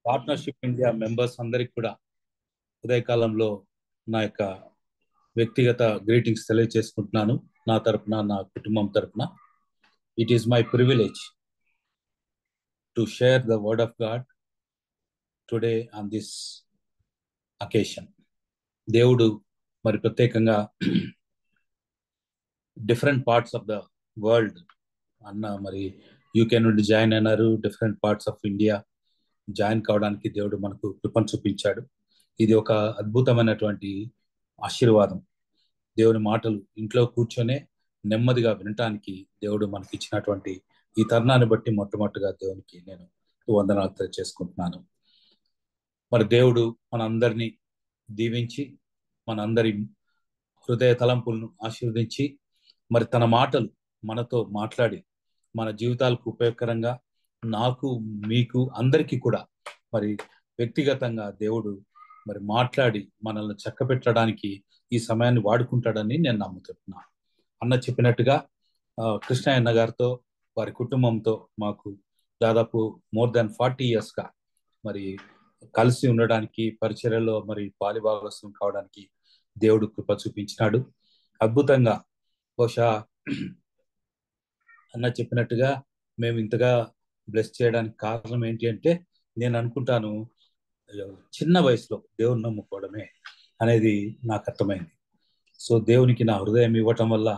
Partnership India members అందరికి కూడా ఉదయకాలంలో నా యొక్క వ్యక్తిగత గ్రీటింగ్స్ తెలియజేసుకుంటున్నాను. నా తరపున, నా కుటుంబం తరపున. It is my privilege to share the word of God today on this occasion. దేవుడు మరి ప్రత్యేకంగా different parts of the world అన్న మరి యూకే నుండి జాయిన్ అయినారు. Different parts of India join కావడానికి దేవుడు మనకు కృపను చూపించాడు. ఇది ఒక అద్భుతమైనటువంటి ఆశీర్వాదం. దేవుని మాటలు ఇంట్లో కూర్చొనే నెమ్మదిగా వినటానికి దేవుడు మనకి ఇచ్చినటువంటి ఈ తరుణాన్ని బట్టి మొట్టమొదటిగా దేవునికి నేను వందనాలు తెలియజేసుకుంటున్నాను. మరి దేవుడు మనందరినీ దీవించి మనందరి హృదయ తలంపులను ఆశీర్వదించి మరి తన మాటలు మనతో మాట్లాడి మన జీవితాలకు ఉపయోగకరంగా నాకు, మీకు, అందరికీ కూడా మరి వ్యక్తిగతంగా దేవుడు మరి మాట్లాడి మనల్ని చక్కబెట్టడానికి ఈ సమయాన్ని వాడుకుంటాడని నేను నమ్ముతున్నాను. అన్న చెప్పినట్టుగా కృష్ణయ్య గారితో వారి కుటుంబంతో మాకు దాదాపు మోర్ దాన్ 40 yearsగా మరి కలిసి ఉండడానికి, పరిచర్యలో మరి పాలిభాగస్వం కావడానికి దేవుడు కృప చూపించినాడు. అద్భుతంగా బహుశా అన్న చెప్పినట్టుగా మేము ఇంతగా బ్లెస్ చేయడానికి కారణం ఏంటి అంటే, నేను అనుకుంటాను చిన్న వయసులో దేవుని నమ్ముకోవడమే అనేది నాకు అర్థమైంది. సో దేవునికి నా హృదయం ఇవ్వటం వల్ల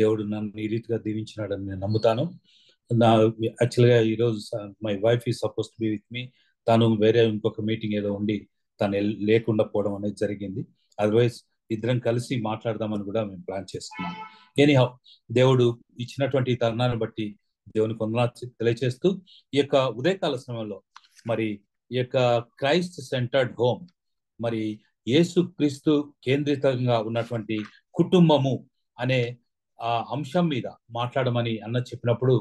దేవుడు నన్ను ఈ రీతిగా దీవించినాడని నేను నమ్ముతాను. యాక్చువల్గా ఈరోజు my wife is suppose to be with me. తను వేరే ఇంకొక మీటింగ్ ఏదో ఉండి తను లేకుండా పోవడం అనేది జరిగింది. అదర్వైజ్ ఇద్దరం కలిసి మాట్లాడదామని కూడా మేము ప్లాన్ చేసుకున్నాం. ఎనీహౌ దేవుడు ఇచ్చినటువంటి తరుణాన్ని బట్టి దేవునికి వందనాలు తెలియజేస్తూ ఈ యొక్క ఉదయకాల సమయంలో మరి ఈ యొక్క క్రైస్ట్ సెంటర్డ్ హోమ్, మరి యేసు క్రీస్తు కేంద్రితంగా ఉన్నటువంటి కుటుంబము అనే ఆ అంశం మీద మాట్లాడమని అన్న చెప్పినప్పుడు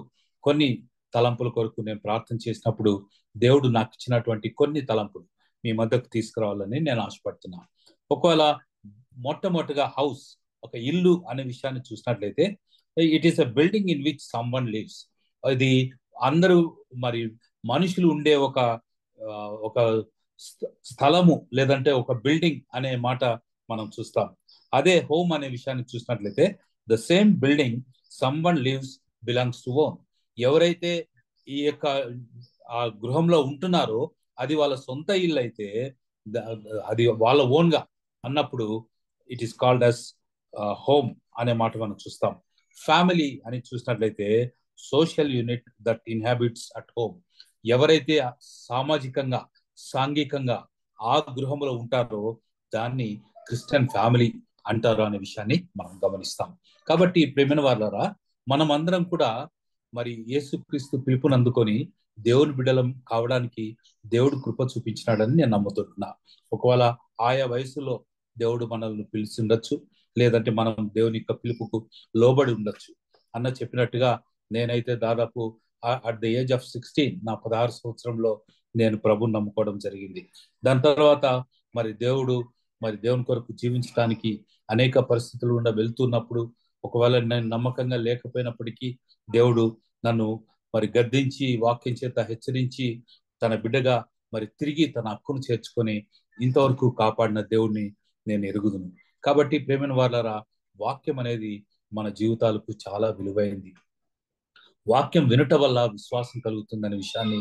కొన్ని తలంపుల కొరకు నేను ప్రార్థన చేసినప్పుడు దేవుడు నాకు ఇచ్చినటువంటి కొన్ని తలంపులు మీ మధ్యకు తీసుకురావాలని నేను ఆశపడుతున్నాను. ఒకవేళ మొట్టమొదటిగా హౌస్, ఒక ఇల్లు అనే విషయాన్ని చూసినట్లయితే it is a building in which someone lives. ఇది అందరూ మరి మనుషులు ఉండే ఒక స్థలము లేదంటే ఒక బిల్డింగ్ అనే మాట మనం చూస్తాం. అదే హోమ్ అనే విషయాన్ని చూసినట్లయితే the same building someone lives belongs to own. ఎవరైతే ఈ యొక్క ఆ గృహంలో ఉంటున్నారో అది వాళ్ళ సొంత ఇల్లు అయితే అది వాళ్ళ ఓన్గా అన్నప్పుడు it is called as home అనే మాట మనం చూస్తాం. ఫ్యామిలీ అని చూసినట్లయితే social unit that inhabits at home. ఎవరైతే సామాజికంగా, సాంఘికంగా ఆ గృహంలో ఉంటారో దాన్ని క్రిస్టియన్ ఫ్యామిలీ అంటారు అనే విషయాన్ని మనం గమనిస్తాం. కాబట్టి ప్రేమైన వారలారా, మనం అందరం కూడా మరి యేసుక్రీస్తు పిలుపుని అందుకొని దేవుని బిడ్డలం కావడానికి దేవుడు కృప చూపించినాడని నేను నమ్ముతున్నా. ఒకవేళ ఆయా వయసులో దేవుడు మనల్ని పిలిచి ఉండొచ్చు, లేదంటే మనం దేవుని యొక్క పిలుపుకు లోబడి ఉండొచ్చు. అన్న చెప్పినట్టుగా నేనైతే దాదాపు అట్ ద ఏజ్ ఆఫ్ 16 నా 16 సంవత్సరంలో నేను ప్రభుని నమ్ముకోవడం జరిగింది. దాని తర్వాత మరి దేవుని కొరకు జీవించడానికి అనేక పరిస్థితులు గుండా వెళ్తున్నప్పుడు, ఒకవేళ నేను నమ్మకంగా లేకపోయినప్పటికీ దేవుడు నన్ను మరి గద్దించి వాక్యం చేత హెచ్చరించి తన బిడ్డగా మరి తిరిగి తన హక్కును చేర్చుకొని ఇంతవరకు కాపాడిన దేవుడిని నేను ఎరుగుదును. కాబట్టి ప్రేమైన వారలారా, వాక్యం అనేది మన జీవితాలకు చాలా విలువైంది. వాక్యం వినటం వల్ల విశ్వాసం కలుగుతుందనే విషయాన్ని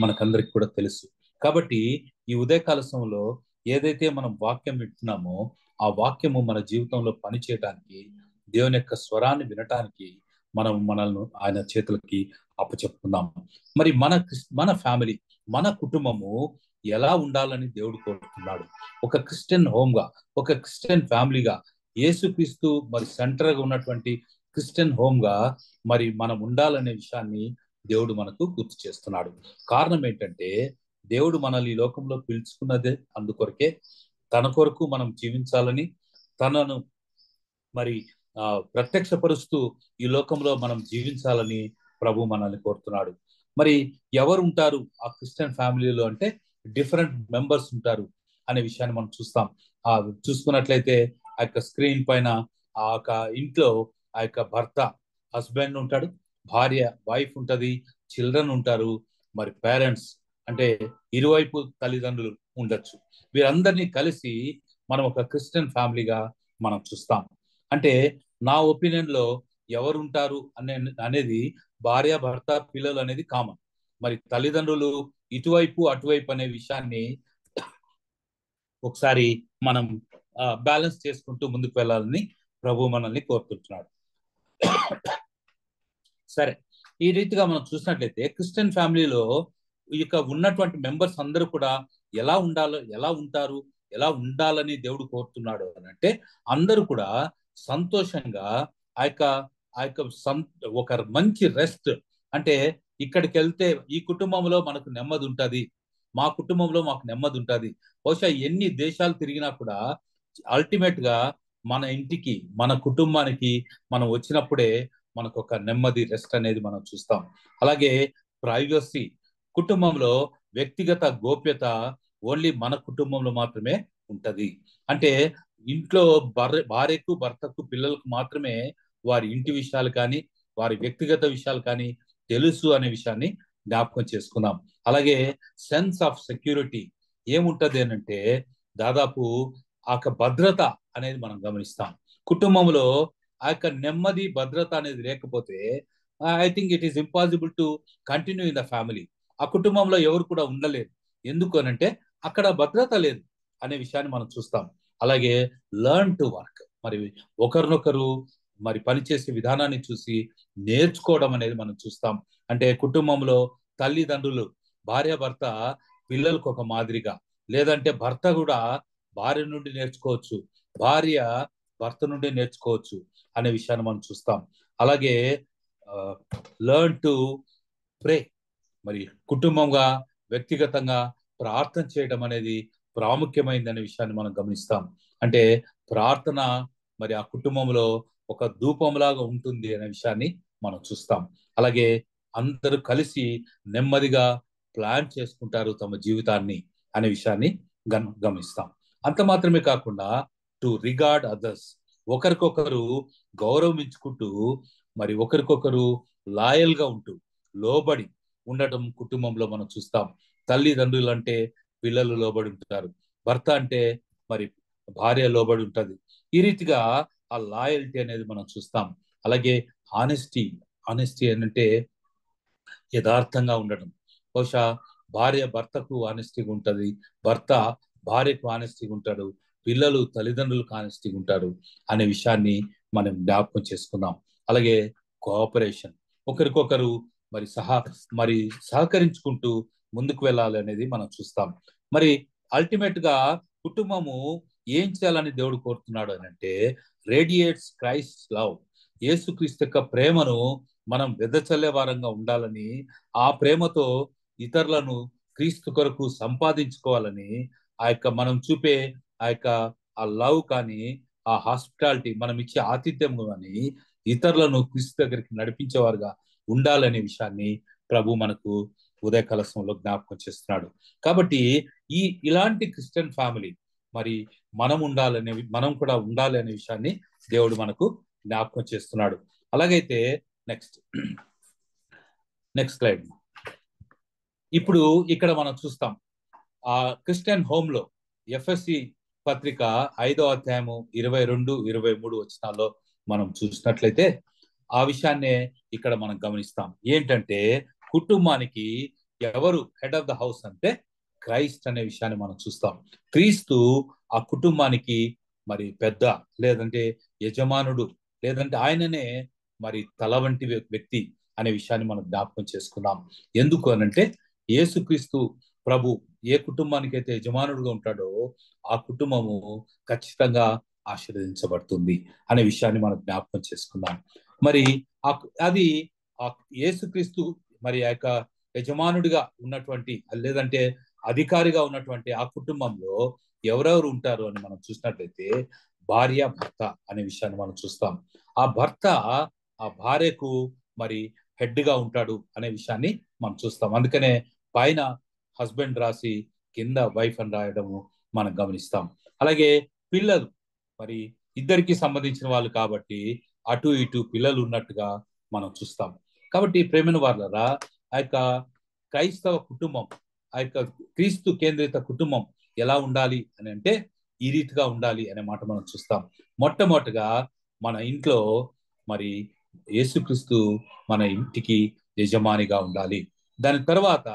మనకందరికి కూడా తెలుసు. కాబట్టి ఈ ఉదయకాల సమయంలో ఏదైతే మనం వాక్యం వింటున్నామో ఆ వాక్యము మన జీవితంలో పనిచేయడానికి, దేవుని యొక్క స్వరాన్ని వినటానికి మనల్ని ఆయన చేతులకి అప్పచెప్పుకున్నాము. మరి మన ఫ్యామిలీ, మన కుటుంబము ఎలా ఉండాలని దేవుడు కోరుతున్నాడు. ఒక క్రిస్టియన్ హోమ్గా, ఒక క్రిస్టియన్ ఫ్యామిలీగా, యేసుక్రీస్తు మరి సెంటర్గా ఉన్నటువంటి క్రిస్టియన్ హోమ్గా మరి మనం ఉండాలనే విషయాన్ని దేవుడు మనకు గుర్తు చేస్తున్నాడు. కారణం ఏంటంటే, దేవుడు మనల్ని ఈ లోకంలో పిలుచుకున్నదే అందుకొరకే. తన కొరకు మనం జీవించాలని, తనను మరి ప్రత్యక్షపరుస్తూ ఈ లోకంలో మనం జీవించాలని ప్రభు మనల్ని కోరుతున్నాడు. మరి ఎవరు ఉంటారు ఆ క్రిస్టియన్ ఫ్యామిలీలో అంటే డిఫరెంట్ మెంబర్స్ ఉంటారు అనే విషయాన్ని మనం చూస్తాం. చూసుకున్నట్లయితే ఆ యొక్క స్క్రీన్ పైన ఆ యొక్క ఇంట్లో ఆ యొక్క భర్త, హస్బెండ్ ఉంటాడు, భార్య, వైఫ్ ఉంటది, చిల్డ్రన్ ఉంటారు, మరి పేరెంట్స్, అంటే ఇరువైపు తల్లిదండ్రులు ఉండొచ్చు. వీరందరినీ కలిసి మనం ఒక క్రిస్టియన్ ఫ్యామిలీగా మనం చూస్తాం. అంటే నా ఒపీనియన్ లో ఎవరు ఉంటారు అనేది భార్య భర్త పిల్లలు అనేది కామన్. మరి తల్లిదండ్రులు ఇటువైపు అటువైపు అనే విషయాన్ని ఒకసారి మనం బ్యాలెన్స్ చేసుకుంటూ ముందుకు వెళ్ళాలని ప్రభు మనల్ని కోరుకుంటున్నాడు. సరే, ఈ రీతిగా మనం చూసినట్లయితే క్రిస్టియన్ ఫ్యామిలీలో ఇక ఉన్నటువంటి మెంబర్స్ అందరూ కూడా ఎలా ఉండాలో, ఎలా ఉంటారు, ఎలా ఉండాలని దేవుడు కోరుతున్నాడు అని అంటే అందరూ కూడా సంతోషంగా ఆ యొక్క ఒక మంచి రెస్ట్, అంటే ఇక్కడికి వెళ్తే ఈ కుటుంబంలో మనకు నెమ్మది ఉంటుంది, మా కుటుంబంలో మాకు నెమ్మది ఉంటుంది. బహుశా ఎన్ని దేశాలు తిరిగినా కూడా అల్టిమేట్ గా మన ఇంటికి మన కుటుంబానికి మనం వచ్చినప్పుడే మనకు ఒక నెమ్మది రెస్ట్ అనేది మనం చూస్తాం. అలాగే ప్రైవసీ, కుటుంబంలో వ్యక్తిగత గోప్యత ఓన్లీ మన కుటుంబంలో మాత్రమే ఉంటది. అంటే ఇంట్లో భార్యకు భర్తకు పిల్లలకు మాత్రమే వారి ఇంటి విషయాలు కానీ వారి వ్యక్తిగత విషయాలు కానీ తెలుసు అనే విషయాన్ని జ్ఞాపకం చేసుకున్నాం. అలాగే సెన్స్ ఆఫ్ సెక్యూరిటీ ఏముంటది అని అంటే దాదాపు ఆ భద్రత అనేది మనం గమనిస్తాం. కుటుంబంలో ఆ యొక్క నెమ్మది భద్రత అనేది లేకపోతే I think it is impossible to continue in the family. ఆ కుటుంబంలో ఎవరు కూడా ఉండలేరు. ఎందుకు అనంటే అక్కడ భద్రత లేదు అనే విషయాన్ని మనం చూస్తాం. అలాగే లెర్న్ టు వర్క్, మరి ఒకరినొకరు మరి పనిచేసే విధానాన్ని చూసి నేర్చుకోవడం అనేది మనం చూస్తాం. అంటే కుటుంబంలో తల్లిదండ్రులు భార్య భర్త పిల్లలకు ఒక మాదిరిగా, లేదంటే భర్త కూడా భార్య నుండి నేర్చుకోవచ్చు, భార్య భర్త నుండి నేర్చుకోవచ్చు అనే విషయాన్ని మనం చూస్తాం. అలాగే లెర్న్ టు ప్రే, మరి కుటుంబంగా వ్యక్తిగతంగా ప్రార్థన చేయడం అనేది ప్రాముఖ్యమైనది అనే విషయాన్ని మనం గమనిస్తాం. అంటే ప్రార్థన మరి ఆ కుటుంబంలో ఒక ధూపంలాగా ఉంటుంది అనే విషయాన్ని మనం చూస్తాం. అలాగే అందరూ కలిసి నెమ్మదిగా ప్లాన్ చేసుకుంటారు తమ జీవితాన్ని అనే విషయాన్ని గమనిస్తాం. అంత మాత్రమే కాకుండా టు రిగార్డ్ అదర్స్, ఒకరికొకరు గౌరవించుకుంటూ మరి ఒకరికొకరు లాయల్ గా ఉంటూ లోబడి ఉండటం కుటుంబంలో మనం చూస్తాం. తల్లిదండ్రులు అంటే పిల్లలు లోబడి ఉంటారు, భర్త అంటే మరి భార్య లోబడి ఉంటది. ఈ రీతిగా ఆ లాయల్టీ అనేది మనం చూస్తాం. అలాగే ఆనెస్టీ, ఆనెస్టీ అంటే యథార్థంగా ఉండటం. బహుశా భార్య భర్తకు ఆనెస్టీగా ఉంటది, భర్త భార్యకు ఆనెస్టీగా ఉంటాడు, పిల్లలు తల్లిదండ్రులకు ఆనెస్టీగా ఉంటారు అనే విషయాన్ని మనం జ్ఞాపకం చేసుకుందాం. అలాగే కోఆపరేషన్, ఒకరికొకరు మరి మరి సహకరించుకుంటూ ముందుకు వెళ్ళాలి అనేది మనం చూస్తాం. మరి అల్టిమేట్ గా కుటుంబము ఏం చేయాలని దేవుడు కోరుతున్నాడు అని అంటే రేడియేట్స్ క్రైస్ట్ లవ్, యేసుక్రీస్తు యొక్క ప్రేమను మనం వెదచల్లే వారంగా ఉండాలని, ఆ ప్రేమతో ఇతరులను క్రీస్తు కొరకు సంపాదించుకోవాలని, ఆ యొక్క మనం చూపే ఆ యొక్క ఆ లవ్ కానీ ఆ హాస్పిటాలిటీ మనం ఇచ్చే ఆతిథ్యం కానీ ఇతరులను క్రీస్తు దగ్గరికి నడిపించేవారుగా ఉండాలనే విషయాన్ని ప్రభు మనకు ఉదయకాల సమయంలో జ్ఞాపకం చేస్తున్నాడు. కాబట్టి ఇలాంటి క్రిస్టియన్ ఫ్యామిలీ మరి మనం కూడా ఉండాలి అనే విషయాన్ని దేవుడు మనకు జ్ఞాపకం చేస్తున్నాడు. అలాగైతే నెక్స్ట్ స్లైడ్. ఇప్పుడు ఇక్కడ మనం చూస్తాం ఆ క్రిస్టియన్ హోమ్ లో ఎఫ్ఎస్సి పత్రిక 5వ అధ్యాయము 22-23 వచనాల్లో మనం చూసినట్లయితే ఆ విషయాన్నే ఇక్కడ మనం గమనిస్తాం. ఏంటంటే కుటుంబానికి ఎవరు హెడ్ ఆఫ్ ద హౌస్ అంటే క్రైస్ట్ అనే విషయాన్ని మనం చూస్తాం. క్రీస్తు ఆ కుటుంబానికి మరి పెద్ద, లేదంటే యజమానుడు, లేదంటే ఆయననే మరి తల వంటి వ్యక్తి అనే విషయాన్ని మనం జ్ఞాపకం చేసుకున్నాం. ఎందుకు అనంటే యేసుక్రీస్తు ప్రభు ఏ కుటుంబానికి అయితే యజమానుడుగా ఉంటాడో ఆ కుటుంబము ఖచ్చితంగా ఆశీర్వదించబడుతుంది అనే విషయాన్ని మనం జ్ఞాపకం చేసుకున్నాం. మరి అది ఆ యేసుక్రీస్తు మరి ఆ యొక్క యజమానుడిగా ఉన్నటువంటి, లేదంటే అధికారిగా ఉన్నటువంటి ఆ కుటుంబంలో ఎవరెవరు ఉంటారు అని మనం చూసినట్లయితే భార్య భర్త అనే విషయాన్ని మనం చూస్తాం. ఆ భర్త ఆ భార్యకు మరి హెడ్ గా ఉంటాడు అనే విషయాన్ని మనం చూస్తాం. అందుకనే పైన హస్బెండ్ రాసి కింద వైఫ్ అని రాయడము మనం గమనిస్తాం. అలాగే పిల్లలు మరి ఇద్దరికి సంబంధించిన వాళ్ళు కాబట్టి అటు ఇటు పిల్లలు ఉన్నట్టుగా మనం చూస్తాం. కాబట్టి ప్రేమైన వాళ్ళరా ఆ యొక్క క్రైస్తవ కుటుంబం ఆ యొక్క క్రీస్తు కేంద్రిత కుటుంబం ఎలా ఉండాలి అని అంటే ఈ రీతిగా ఉండాలి అనే మాట మనం చూస్తాం. మొట్టమొదటిగా మన ఇంట్లో మరి యేసుక్రీస్తు మన ఇంటికి యజమానిగా ఉండాలి. దాని తర్వాత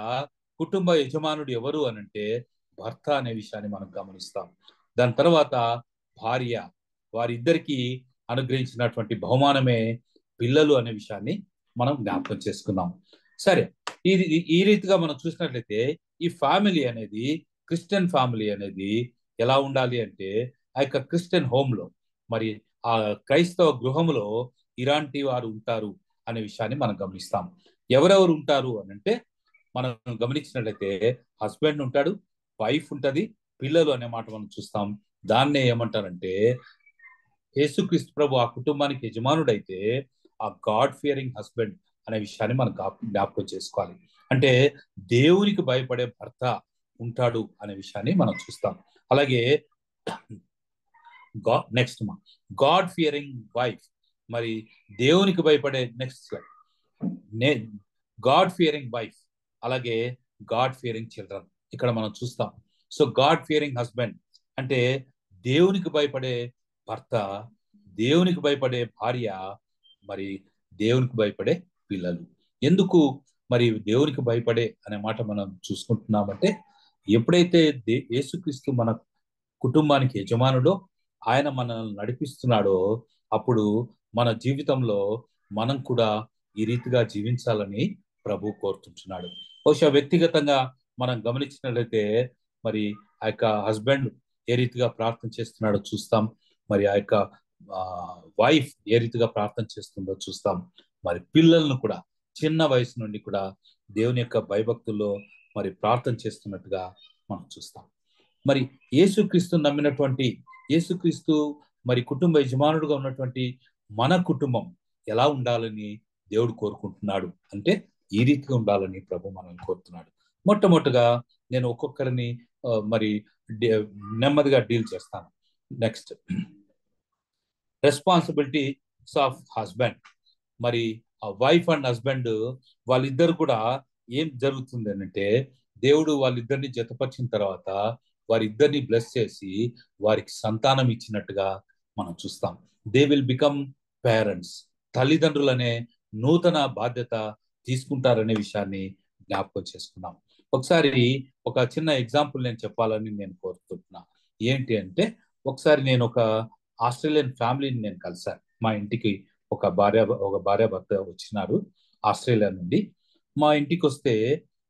కుటుంబ యజమానుడు ఎవరు అనంటే భర్త అనే విషయాన్ని మనం గమనిస్తాం. దాని తర్వాత భార్య, వారిద్దరికి అనుగ్రహించినటువంటి బహుమానమే పిల్లలు అనే విషయాన్ని మనం జ్ఞాపకం చేసుకున్నాం. సరే, ఈ రీతిగా మనం చూసినట్లయితే ఈ ఫ్యామిలీ అనేది, క్రిస్టియన్ ఫ్యామిలీ అనేది ఎలా ఉండాలి అంటే ఆ యొక్క క్రిస్టియన్ హోమ్ లో మరి ఆ క్రైస్తవ గృహంలో ఇలాంటి వారు ఉంటారు అనే విషయాన్ని మనం గమనిస్తాం. ఎవరెవరు ఉంటారు అని అంటే మనం గమనించినట్లయితే హస్బెండ్ ఉంటాడు, వైఫ్ ఉంటది, పిల్లలు అనే మాట మనం చూస్తాం. దాన్నే ఏమంటారంటే యేసుక్రీస్తు ప్రభు ఆ కుటుంబానికి యజమానుడైతే ఆ గాడ్ ఫియరింగ్ హస్బెండ్ అనే విషయాన్ని మనం జ్ఞాపకం చేసుకోవాలి. అంటే దేవునికి భయపడే భర్త ఉంటాడు అనే విషయాన్ని మనం చూస్తాం. అలాగే నెక్స్ట్ గాడ్ ఫియరింగ్ వైఫ్, మరి దేవునికి భయపడే నెక్స్ట్ గాడ్ ఫియరింగ్ వైఫ్, అలాగే గాడ్ ఫియరింగ్ చిల్డ్రన్ ఇక్కడ మనం చూస్తాం. సో గాడ్ ఫియరింగ్ హస్బెండ్ అంటే దేవునికి భయపడే భర్త, దేవునికి భయపడే భార్య, మరి దేవునికి భయపడే పిల్లలు. ఎందుకు మరి దేవునికి భయపడే అనే మాట మనం చూసుకుంటున్నామంటే ఎప్పుడైతే యేసుక్రీస్తు మన కుటుంబానికి యజమానుడో, ఆయన మనల్ని నడిపిస్తున్నాడో, అప్పుడు మన జీవితంలో మనం కూడా ఈ రీతిగా జీవించాలని ప్రభు కోరుతుంటున్నాడు. బహుశా వ్యక్తిగతంగా మనం గమనించినట్లయితే మరి ఆ యొక్క హస్బెండ్ ఏ రీతిగా ప్రార్థన చేస్తున్నాడో చూస్తాం. మరి ఆ యొక్క వైఫ్ ఏ రీతిగా ప్రార్థన చేస్తుందో చూస్తాం. మరి పిల్లలను కూడా చిన్న వయసు నుండి కూడా దేవుని యొక్క భయభక్తుల్లో మరి ప్రార్థన చేస్తున్నట్టుగా మనం చూస్తాం. మరి యేసుక్రీస్తు నమ్మినటువంటి, యేసుక్రీస్తు మరి కుటుంబ యజమానుడుగా ఉన్నటువంటి మన కుటుంబం ఎలా ఉండాలని దేవుడు కోరుకుంటున్నాడు అంటే ఈ రీతిగా ఉండాలని ప్రభు మనల్ని కోరుతున్నాడు. మొట్టమొదటిగా నేను ఒక్కొక్కరిని మరి నెమ్మదిగా డీల్ చేస్తాను. Next, responsibilities of husband. మరి ఆ వైఫ్ అండ్ హస్బెండ్ వాళ్ళిద్దరు కూడా ఏం జరుగుతుంది అంటే దేవుడు వాళ్ళిద్దరిని జతపరిచిన తర్వాత వారిద్దరిని బ్లెస్ చేసి వారికి సంతానం ఇచ్చినట్టుగా మనం చూస్తాం. They will become parents. తల్లిదండ్రులనే నూతన బాధ్యత తీసుకుంటారనే విషయాన్ని జ్ఞాపకం చేసుకున్నాం. ఒకసారి ఒక చిన్న ఎగ్జాంపుల్ నేను చెప్పాలని నేను కోరుకుంటున్నా. ఏంటి అంటే ఒకసారి నేను ఒక ఆస్ట్రేలియన్ ఫ్యామిలీని నేను కలిశాను. మా ఇంటికి ఒక భార్య భర్త వచ్చినారు ఆస్ట్రేలియా నుండి. మా ఇంటికి వస్తే,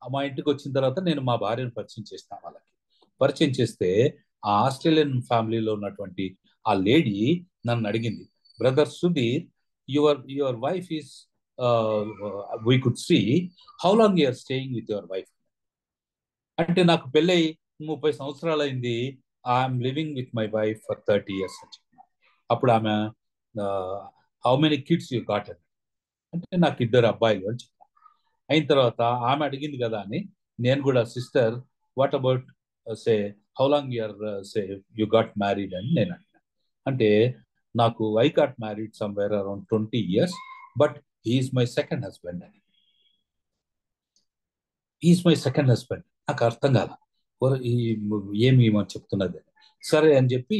మా ఇంటికి వచ్చిన తర్వాత నేను మా భార్యను పరిచయం చేసిన వాళ్ళకి. పరిచయం చేస్తే ఆ ఆస్ట్రేలియన్ ఫ్యామిలీలో ఉన్నటువంటి ఆ లేడీ నన్ను అడిగింది, brother Sudhir, your wife is we could see, how long you're staying with your wife. అంటే నాకు పెళ్ళై 30 సంవత్సరాలు అయింది, I'm living with my wife for 30 years అని చెప్పిన. అప్పుడు ఆమె how many kids you got అంటే నాకు 2 అబ్బాయిలు అని చెప్పాను. అయిన తర్వాత ఆమె అడిగింది కదా అని నేను కూడా, sister what about say how long you are say you got married అని నేను అడిగాను. అంటే నాకు I got married somewhere around 20 years, but he is my second husband అని. He is my second husband. నాకు అర్థం కాల ఏమి ఏమని చెప్తున్నది. సరే అని చెప్పి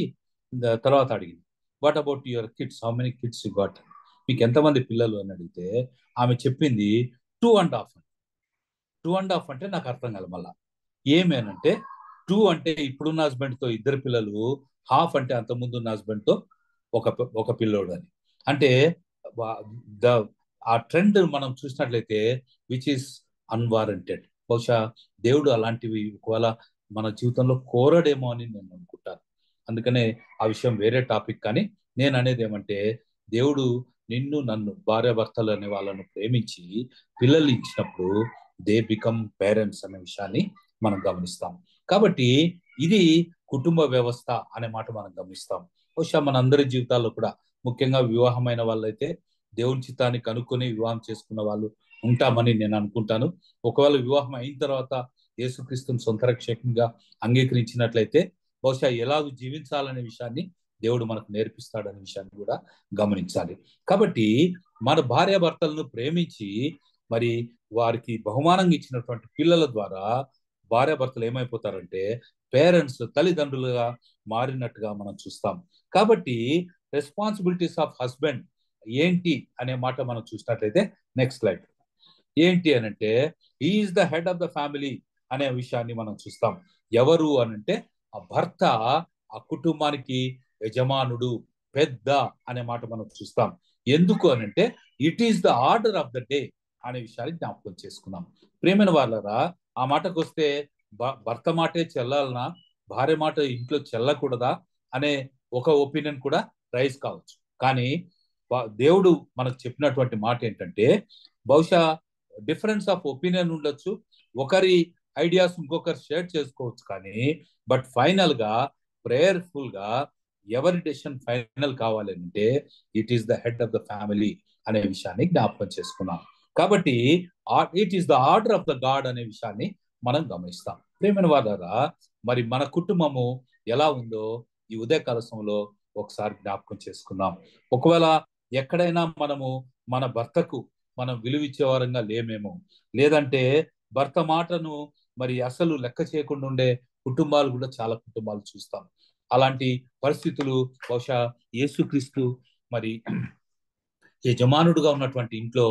తర్వాత అడిగింది, what about your kids, how many kids you got, మీకు ఎంతమంది పిల్లలు అని అడిగితే ఆమె చెప్పింది 2.5. 2.5 అంటే నాకు అర్థం కాదు. మళ్ళా ఏమేనంటే 2 అంటే ఇప్పుడున్న హస్బెండ్తో 2 పిల్లలు, హాఫ్ అంటే అంతకుముందు ఉన్న హస్బెండ్తో ఒక పిల్లోడు అని. అంటే ఆ ట్రెండ్ మనం చూసినట్లయితే విచ్ ఈస్ అన్వారంటెడ్. బహుశా దేవుడు అలాంటివి ఒకవేళ మన జీవితంలో కోరడేమో అని నేను అనుకుంటాను. అందుకనే ఆ విషయం వేరే టాపిక్. కానీ నేను అనేది ఏమంటే దేవుడు నిన్ను నన్ను భార్యాభర్తలు అనే వాళ్ళను ప్రేమించి పిల్లలు ఇచ్చినప్పుడు దే బికమ్ పేరెంట్స్ అనే విషయాన్ని మనం గమనిస్తాం. కాబట్టి ఇది కుటుంబ వ్యవస్థ అనే మాట మనం గమనిస్తాం. బహుశా మన అందరి జీవితాల్లో కూడా ముఖ్యంగా వివాహమైన వాళ్ళైతే దేవుని చిత్తాన్ని కనుక్కొని వివాహం చేసుకున్న వాళ్ళు ఉంటామని నేను అనుకుంటాను. ఒకవేళ వివాహం అయిన తర్వాత యేసుక్రీస్తుని సొంత రక్షకునిగా అంగీకరించినట్లయితే బహుశా ఎలాగ జీవించాలనే విషయాన్ని దేవుడు మనకు నేర్పిస్తాడనే విషయాన్ని కూడా గమనించాలి. కాబట్టి మన భార్యాభర్తలను ప్రేమించి మరి వారికి బహుమానంగా ఇచ్చినటువంటి పిల్లల ద్వారా భార్యాభర్తలు ఏమైపోతారంటే పేరెంట్స్, తల్లిదండ్రులుగా మారినట్టుగా మనం చూస్తాం. కాబట్టి రెస్పాన్సిబిలిటీస్ ఆఫ్ హస్బెండ్ ఏంటి అనే మాట మనం చూసినట్లయితే నెక్స్ట్ స్లైడ్ ఏంటి అనంటే is the head of the family అనే విషయాన్ని మనం చూస్తాం. ఎవరు అనంటే ఆ భర్త, ఆ కుటుంబానికి యజమానుడు, పెద్ద అనే మాట మనం చూస్తాం. ఎందుకు అనంటే it is the order of the day అనే విషయాన్ని జ్ఞాపకం చేసుకున్నాం. ప్రేమైన వాళ్ళరా, ఆ మాటకు వస్తే భర్త మాటే చెల్లాలనా, భార్య మాట ఇంట్లో చెల్లకూడదా అనే ఒక ఒపీనియన్ కూడా రైజ్ కావచ్చు. కానీ దేవుడు మనకు చెప్పినటువంటి మాట ఏంటంటే బహుశా డిఫరెన్స్ ఆఫ్ ఒపీనియన్ ఉండొచ్చు, ఒకరి ఐడియాస్ ఇంకొకరు షేర్ చేసుకోవచ్చు, కానీ బట్ ఫైనల్ గా ప్రేయర్ఫుల్ గా ఎవరి డెసిషన్ ఫైనల్ కావాలంటే it is the head of the family అనే విషయాన్ని జ్ఞాపకం చేసుకున్నాం. కాబట్టి it is the order of the God అనే విషయాన్ని మనం గమనిస్తాం. ప్రేమైన వారారా, మరి మన కుటుంబము ఎలా ఉందో ఈ ఉదయకాల సమయంలో ఒకసారి జ్ఞాపకం చేసుకుందాం. ఒకవేళ ఎక్కడైనా మనము మన భర్తకు మనం విలువిచ్చే వారంగా లేమేమో, లేదంటే భర్త మాటను మరి అసలు లెక్క చేయకుండా ఉండే కుటుంబాలు కూడా చాలా కుటుంబాలు చూస్తాం. అలాంటి పరిస్థితులు బహుశా యేసుక్రీస్తు మరి యజమానుడుగా ఉన్నటువంటి ఇంట్లో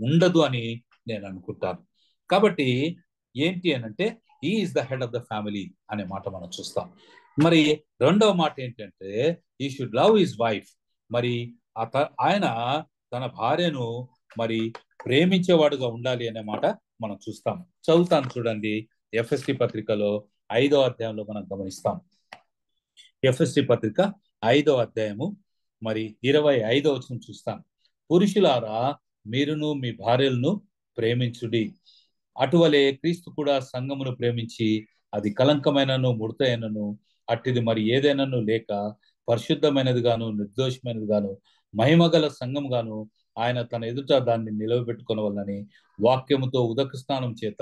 ఉండదు అని నేను అనుకుంటాను. కాబట్టి ఏంటి అనంటే ఈ is the head of the family అనే మాట మనం చూస్తాం. మరి రెండవ మాట ఏంటంటే ఈ షుడ్ లవ్ హిజ్ వైఫ్. మరి ఆయన తన భార్యను మరి ప్రేమించేవాడుగా ఉండాలి అనే మాట మనం చూస్తాం. చదువుతాను చూడండి, ఎఫ్ఎస్సి పత్రికలో 5వ అధ్యాయంలో మనం గమనిస్తాం. ఎఫ్ఎస్సి పత్రిక 5వ అధ్యాయము మరి 25వ వచనం చూస్తాం. పురుషులారా, మీరును మీ భార్యలను ప్రేమించుడి, అటువలే క్రీస్తు కూడా సంఘమును ప్రేమించి అది కలంకమైనను ముడతైనను అట్టిది మరి ఏదైనాను లేక పరిశుద్ధమైనది గాను నిర్దోషమైనది గాను మహిమగల సంఘం గాను ఆయన తన ఎదుట దాన్ని నిలవబెట్టుకొనవలనని వాక్యముతో ఉదక స్నానం చేత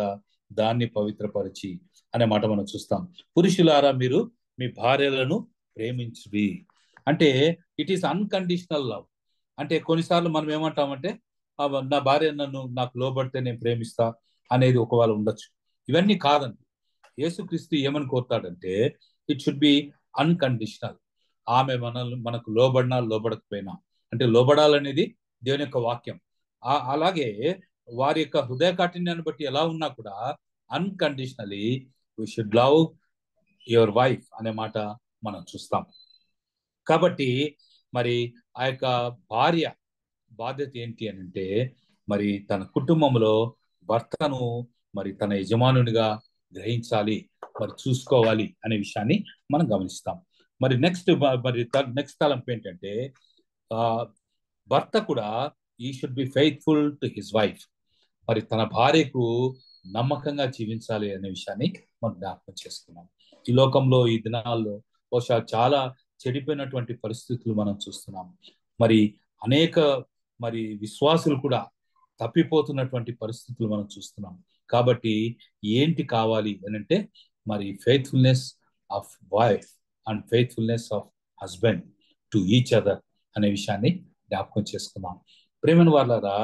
దాన్ని పవిత్రపరిచి అనే మాట మనం చూస్తాం. పురుషులారా, మీరు మీ భార్యలను ప్రేమించుడి అంటే ఇట్ ఈస్ అన్కండిషనల్ లవ్. అంటే కొన్నిసార్లు మనం ఏమంటామంటే నా భార్య నాకు లోబడితే నేను ప్రేమిస్తా అనేది ఒకవేళ ఉండొచ్చు. ఇవన్నీ కాదండి. యేసుక్రీస్తు ఏమని కోరుతాడంటే ఇట్ షుడ్ బి అన్కండిషనల్. ఆమె మనకు లోబడినా లోబడకపోయినా, అంటే లోబడాలనేది దేవుని యొక్క వాక్యం. అలాగే వారి యొక్క హృదయ కాఠిన్యాన్ని బట్టి ఎలా ఉన్నా కూడా unconditionally we should love your wife అనే మాట మనం చూస్తాం. కాబట్టి మరి ఆ యొక్క భార్య బాధ్యత ఏంటి అని అంటే మరి తన కుటుంబంలో భర్తను మరి తన యజమానునిగా గ్రహించాలి, మరి చూసుకోవాలి అనే విషయాన్ని మనం గమనిస్తాం. మరి నెక్స్ట్ తలంపు ఏంటంటే భర్త కూడా ఈ should be faithful to his wife. మరి తన భార్యకు నమ్మకంగా జీవించాలి అనే విషయాన్ని మనం జ్ఞాపకం చేసుకున్నాం. ఈ లోకంలో ఈ దినాల్లో బహుశా చాలా చెడిపోయినటువంటి పరిస్థితులు మనం చూస్తున్నాం. మరి అనేక మరి విశ్వాసులు కూడా తప్పిపోతున్నటువంటి పరిస్థితులు మనం చూస్తున్నాం. కాబట్టి ఏంటి కావాలి అని అంటే మరి faithfulness of wife and faithfulness of husband to each other అనే విషయాన్ని జ్ఞాపకం చేసుకున్నాం. ప్రేమను వాళ్ళరా,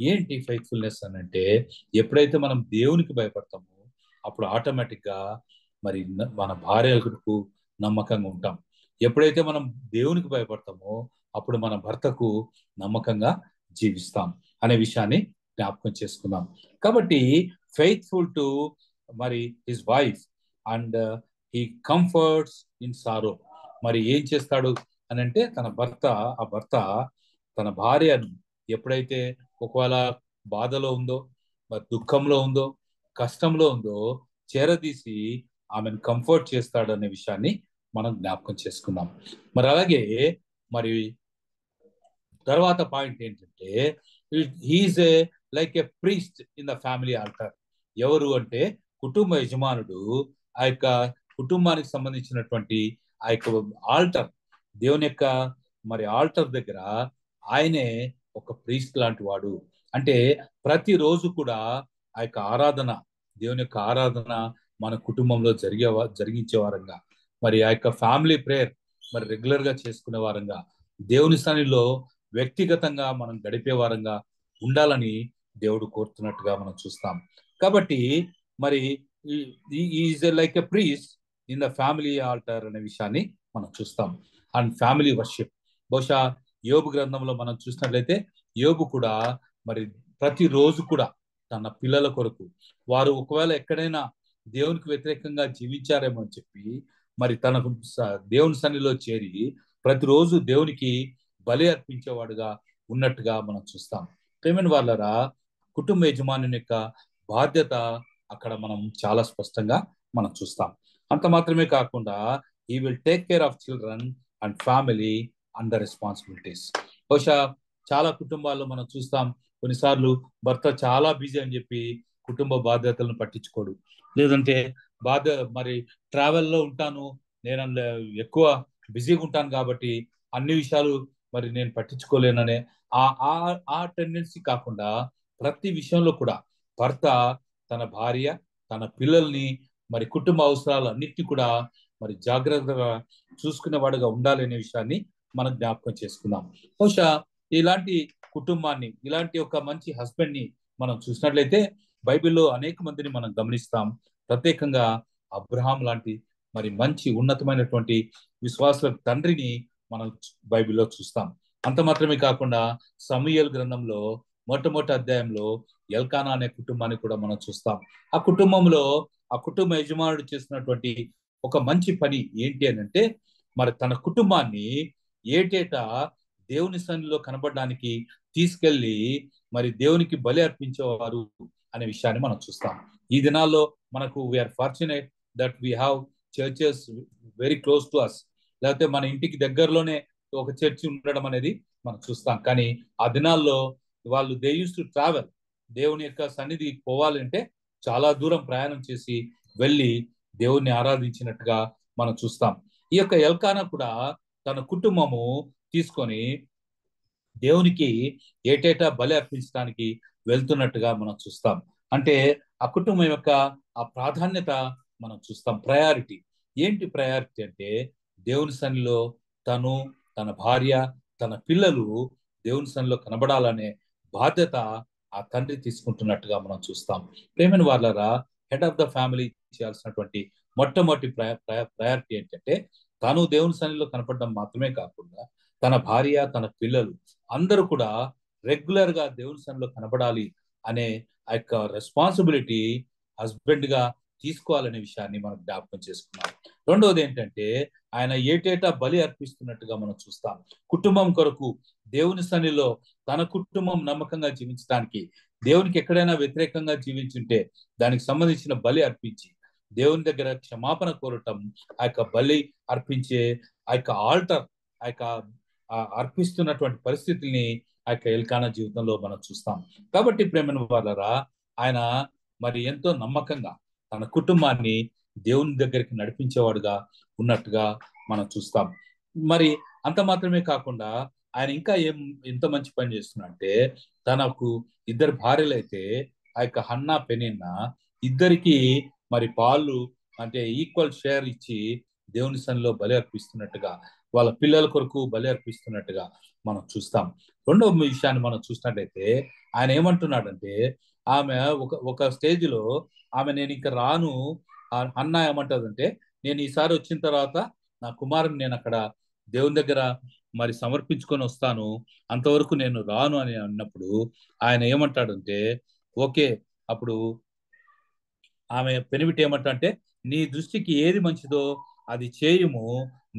ఏంటి ఫెయిత్ఫుల్నెస్ అని అంటే ఎప్పుడైతే మనం దేవునికి భయపడతామో అప్పుడు ఆటోమేటిక్ గా మరి మన భార్యలకు నమ్మకంగా ఉంటాం. ఎప్పుడైతే మనం దేవునికి భయపడతామో అప్పుడు మన భర్తకు నమ్మకంగా జీవిస్తాం అనే విషయాన్ని జ్ఞాపకం చేసుకుందాం. కాబట్టి ఫెయిత్ఫుల్ టు మరి his wife and he comforts in సారో. మరి ఏం చేస్తాడు అని అంటే ఆ భర్త తన భార్యను ఎప్పుడైతే ఒకవేళ బాధలో ఉందో, మరి దుఃఖంలో ఉందో, కష్టంలో ఉందో చేరదీసి ఆమెను కంఫర్ట్ చేస్తాడు అనే విషయాన్ని మనం జ్ఞాపకం చేసుకుందాం. మరి అలాగే మరి తర్వాత పాయింట్ ఏంటంటే he is a like a priest in the family altar. ఎవరు అంటే కుటుంబ యజమానుడు ఆ యొక్క కుటుంబానికి సంబంధించినటువంటి ఆ యొక్క ఆల్టర్, దేవుని యొక్క మరి ఆల్టర్ దగ్గర ఆయనే ఒక ప్రీస్ట్ లాంటి వాడు. అంటే ప్రతిరోజు కూడా ఆ యొక్క ఆరాధన, దేవుని యొక్క ఆరాధన మన కుటుంబంలో జరిగించే వారంగా, మరి ఆ యొక్క ఫ్యామిలీ ప్రేయర్ మరి రెగ్యులర్ గా చేసుకునే వారంగా, దేవుని సన్నిధిలో వ్యక్తిగతంగా మనం గడిపే వారంగా ఉండాలని దేవుడు కోరుతున్నట్టుగా మనం చూస్తాం. కాబట్టి మరి is like a priest in the family altar అనే విషయాన్ని మనం చూస్తాం. అండ్ ఫ్యామిలీ వర్షిప్, బహుశా యోబు గ్రంథంలో మనం చూసినట్లయితే యోబు కూడా మరి ప్రతిరోజు కూడా తన పిల్లల కొరకు, వారు ఒకవేళ ఎక్కడైనా దేవునికి వ్యతిరేకంగా జీవించారేమో అని చెప్పి మరి తనకు దేవుని సన్నిధిలో చేరి ప్రతిరోజు దేవునికి బలి అర్పించేవాడుగా ఉన్నట్టుగా మనం చూస్తాం. ప్రేమైన వాళ్ళరా, కుటుంబ యజమాని యొక్క బాధ్యత అక్కడ మనం చాలా స్పష్టంగా మనం చూస్తాం. అంత మాత్రమే కాకుండా ఈ will take care of children and family and the responsibilities. బహుశా చాలా కుటుంబాల్లో మనం చూస్తాం, కొన్నిసార్లు భర్త చాలా బిజీ అని చెప్పి కుటుంబ బాధ్యతలను పట్టించుకోడు, లేదంటే మరి ట్రావెల్లో ఉంటాను, నేను ఎక్కువ బిజీగా ఉంటాను కాబట్టి అన్ని విషయాలు మరి నేను పట్టించుకోలేననే ఆ టెండెన్సీ కాకుండా ప్రతి విషయంలో కూడా భర్త తన భార్య, తన పిల్లల్ని, మరి కుటుంబ అవసరాలు అన్నిటినీ కూడా మరి జాగ్రత్తగా చూసుకునేవాడుగా ఉండాలి అనే విషయాన్ని మనం జ్ఞాపకం చేసుకుందాం. బహుశా ఇలాంటి కుటుంబాన్ని, ఇలాంటి ఒక మంచి హస్బెండ్ ని మనం చూసినట్లయితే బైబిల్లో అనేక మందిని మనం గమనిస్తాం. ప్రత్యేకంగా అబ్రహాం లాంటి మరి మంచి ఉన్నతమైనటువంటి విశ్వాసుల తండ్రిని మనం బైబిల్లో చూస్తాం. అంత మాత్రమే కాకుండా సమూయేలు గ్రంథంలో మొట్టమొదటి అధ్యాయంలో ఎల్కానా అనే కుటుంబాన్ని కూడా మనం చూస్తాం. ఆ కుటుంబంలో ఆ కుటుంబ యజమానుడు చేసినటువంటి ఒక మంచి పని ఏంటి అని అంటే, మరి తన కుటుంబాన్ని ఏటేటా దేవుని సన్నిధిలో కనబడడానికి తీసుకెళ్లి మరి దేవునికి బలి అర్పించేవారు అనే విషయాన్ని మనం చూస్తాం. ఈ దినాల్లో మనకు we are fortunate that we have churches very close to us, లేకపోతే మన ఇంటికి దగ్గరలోనే ఒక చర్చి ఉండడం అనేది మనం చూస్తాం. కానీ ఆ దినాల్లో వాళ్ళు దే యూస్ టు ట్రావెల్, దేవుని యొక్క సన్నిధి పోవాలంటే చాలా దూరం ప్రయాణం చేసి వెళ్ళి దేవుణ్ణి ఆరాధించినట్టుగా మనం చూస్తాం. ఈ యొక్క ఎల్కానా కూడా తన కుటుంబము తీసుకొని దేవునికి ఏటేటా బలి అర్పించడానికి వెళ్తున్నట్టుగా మనం చూస్తాం. అంటే ఆ కుటుంబం యొక్క ఆ ప్రాధాన్యత మనం చూస్తాం. ప్రయారిటీ ఏంటి? ప్రయారిటీ అంటే దేవుని సన్నిధిలో తను, తన భార్య, తన పిల్లలు దేవుని సన్నిధిలో కనబడాలనే బాధ్యత ఆ తండ్రి తీసుకుంటున్నట్టుగా మనం చూస్తాం. ప్రేమైన వాళ్ళరా, హెడ్ ఆఫ్ ద ఫ్యామిలీ చేయాల్సినటువంటి మొట్టమొదటి ప్రయారిటీ ఏంటంటే తాను దేవుని సన్నిధిలో కనపడడం మాత్రమే కాకుండా తన భార్య, తన పిల్లలు అందరూ కూడా రెగ్యులర్ గా దేవుని సన్నిధిలో కనబడాలి అనే ఆ యొక్క రెస్పాన్సిబిలిటీ హస్బెండ్ గా తీసుకోవాలనే విషయాన్ని మనం జ్ఞాపకం చేసుకున్నాం. రెండవది ఏంటంటే ఆయన ఏటేటా బలి అర్పిస్తున్నట్టుగా మనం చూస్తాం. కుటుంబం కొరకు దేవుని సన్నిధిలో తన కుటుంబం నమ్మకంగా జీవించడానికి, దేవునికి ఎక్కడైనా వ్యతిరేకంగా జీవించుంటే దానికి సంబంధించిన బలి అర్పించి దేవుని దగ్గర క్షమాపణ కోరటం, ఆ యొక్క బలి అర్పించే ఆ యొక్క ఆల్టర్, ఆ యొక్క అర్పిస్తున్నటువంటి పరిస్థితుల్ని ఆ యొక్క ఎల్కానా జీవితంలో మనం చూస్తాం. కాబట్టి ప్రేమైన వాళ్ళరా, ఆయన మరి ఎంతో నమ్మకంగా తన కుటుంబాన్ని దేవుని దగ్గరికి నడిపించేవాడుగా ఉన్నట్టుగా మనం చూస్తాం. మరి అంత మాత్రమే కాకుండా ఆయన ఇంకా ఎంత మంచి పని చేస్తున్నాడంటే, తనకు ఇద్దరు భార్యలు అయితే ఆ యొక్క హన్నా, పెనిన్నా ఇద్దరికి మరి పాలు అంటే ఈక్వల్ షేర్ ఇచ్చి దేవుని సన్నిధిలో బలి అర్పిస్తున్నట్టుగా, వాళ్ళ పిల్లల కొరకు బలి అర్పిస్తున్నట్టుగా మనం చూస్తాం. రెండవ విషయాన్ని మనం చూసినట్లయితే ఆయన ఏమంటున్నాడంటే, ఆమె ఒక స్టేజ్ లో ఆమె నేను ఇంకా రాను, అన్న ఏమంటదంటే నేను ఈసారి వచ్చిన తర్వాత నా కుమారుని నేను అక్కడ దేవుని దగ్గర మరి సమర్పించుకొని వస్తాను, అంతవరకు నేను రాను అని అన్నప్పుడు ఆయన ఏమంటాడంటే ఓకే, అప్పుడు ఆమె పెనిమిటి ఏమంటే నీ దృష్టికి ఏది మంచిదో అది చేయుము,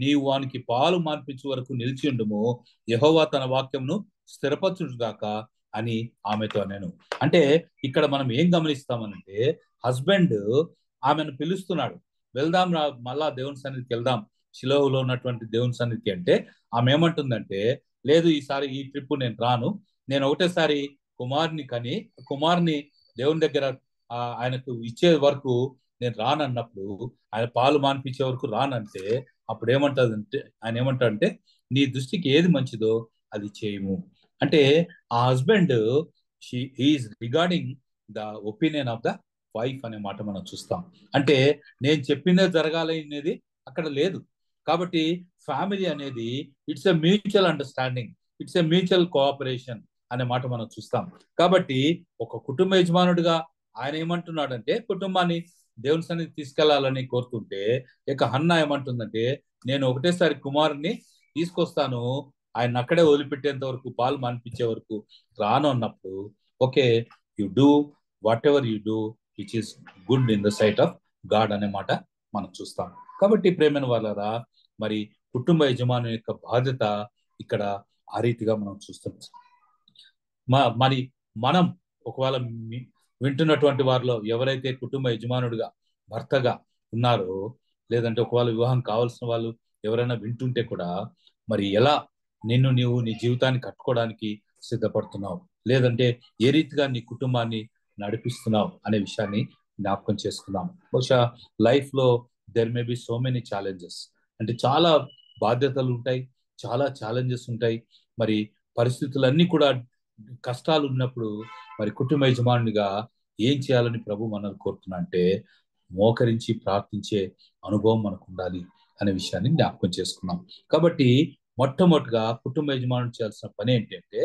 నీవు వానికి పాలు మార్పించే వరకు నిలిచి ఉండుము, యెహోవా తన వాక్యంను స్థిరపరచుగాక అని ఆమెతో నేను. అంటే ఇక్కడ మనం ఏం గమనిస్తామనంటే హస్బెండ్ ఆమెను పిలుస్తున్నాడు, వెళ్దాం రా మళ్ళా దేవుని సన్నిధికి వెళ్దాం, షిలోహులో ఉన్నటువంటి దేవుని సన్నిధికి. అంటే ఆమె ఏమంటుందంటే లేదు, ఈసారి ఈ ట్రిప్ నేను రాను, నేను ఒకటేసారి కుమార్ని దేవుని దగ్గర ఆయనకు ఇచ్చే వరకు నేను రానన్నప్పుడు, ఆయన పాలు మాన్పించే వరకు రానంటే అప్పుడు ఏమంటాడంటే ఆయన ఏమంటాడంటే నీ దృష్టికి ఏది మంచిదో అది చేయము. అంటే ఆ husband is regarding the opinion of the wife అనే మాట మనం చూస్తాం. అంటే నేను చెప్పిందే జరగాలి అనేది అక్కడ లేదు. కాబట్టి ఫ్యామిలీ అనేది it's a mutual understanding, it's a mutual cooperation అనే మాట మనం చూస్తాం. కాబట్టి ఒక కుటుంబ యజమానుడిగా ఆయన ఏమంటున్నాడంటే కుటుంబాన్ని దేవుని సన్నిధి తీసుకెళ్లాలని కోరుతుంటే ఇక హన్నా ఏమంటుందంటే, నేను ఒకటేసారి కుమారుని తీసుకొస్తాను, ఆయన అక్కడే వదిలిపెట్టేంత వరకు, పాలు మానిపించే వరకు రాను అన్నప్పుడు, okay, you do whatever you do which is good in the sight of God అనే మాట మనం చూస్తాం. కాబట్టి ప్రేమైన వాళ్ళరా, మరి కుటుంబ యజమాని యొక్క బాధ్యత ఇక్కడ ఆ రీతిగా మనం చూస్తున్నాం. మరి మనం ఒకవేళ వింటున్నటువంటి వారిలో ఎవరైతే కుటుంబ యజమానుడిగా భర్తగా ఉన్నారో, లేదంటే ఒకవేళ వివాహం కావాల్సిన వాళ్ళు ఎవరైనా వింటుంటే కూడా, మరి ఎలా నీవు నీ జీవితాన్ని కట్టుకోవడానికి సిద్ధపడుతున్నావు, లేదంటే ఏ రీతిగా నీ కుటుంబాన్ని నడిపిస్తున్నావు అనే విషయాన్ని జ్ఞాపకం చేసుకుందాం. బహుశా లైఫ్ లో there may be so many challenges, అంటే చాలా బాధ్యతలు ఉంటాయి, చాలా ఛాలెంజెస్ ఉంటాయి. మరి పరిస్థితులన్నీ కూడా కష్టాలు ఉన్నప్పుడు మరి కుటుంబ యజమానుడిగా ఏం చేయాలని ప్రభు మనల్ని కోరుతున్నా అంటే, మోకరించి ప్రార్థించే అనుభవం మనకు ఉండాలి అనే విషయాన్ని జ్ఞాపకం చేసుకున్నాం. కాబట్టి మొట్టమొదటిగా కుటుంబ యజమానుడు చేయాల్సిన పని ఏంటంటే,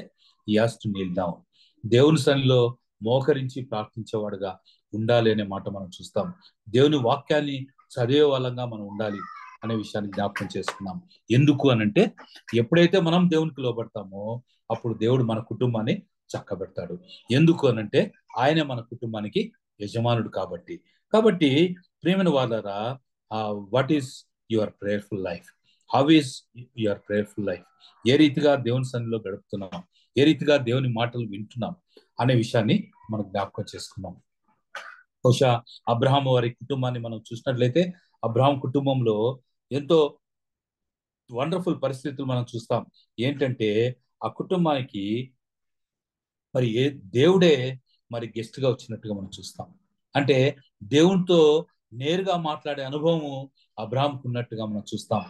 ఈ హాస్ టు నీల్ డౌన్, దేవుని సన్నిధిలో మోకరించి ప్రార్థించేవాడుగా ఉండాలి అనే మాట మనం చూస్తాం. దేవుని వాక్యాన్ని చదివే వాళ్ళంగా మనం ఉండాలి అనే విషయాన్ని జ్ఞాపకం చేసుకున్నాం. ఎందుకు అనంటే, ఎప్పుడైతే మనం దేవునికి లోబడతామో అప్పుడు దేవుడు మన కుటుంబాన్ని చక్కబెడతాడు. ఎందుకు అనంటే, ఆయనే మన కుటుంబానికి యజమానుడు కాబట్టి. కాబట్టి ప్రియమైన వాళ్ళారా, what is your prayerful life? How is your prayerful life? ఏ రీతిగా దేవుని సన్నిధిలో గడుపుతున్నాం, ఏ రీతిగా దేవుని మాటలు వింటున్నాం అనే విషయాన్ని మనం జ్ఞాపకం చేసుకున్నాం. బహుశా అబ్రహాం వారి కుటుంబాన్ని మనం చూసినట్లయితే, అబ్రహాం కుటుంబంలో ఎంతో వండర్ఫుల్ పరిస్థితులు మనం చూస్తాం. ఏంటంటే, ఆ కుటుంబానికి మరి దేవుడే మరి గెస్ట్ గా వచ్చినట్టుగా మనం చూస్తాం. అంటే దేవునితో నేరుగా మాట్లాడే అనుభవము అబ్రహాంకు ఉన్నట్టుగా మనం చూస్తాం.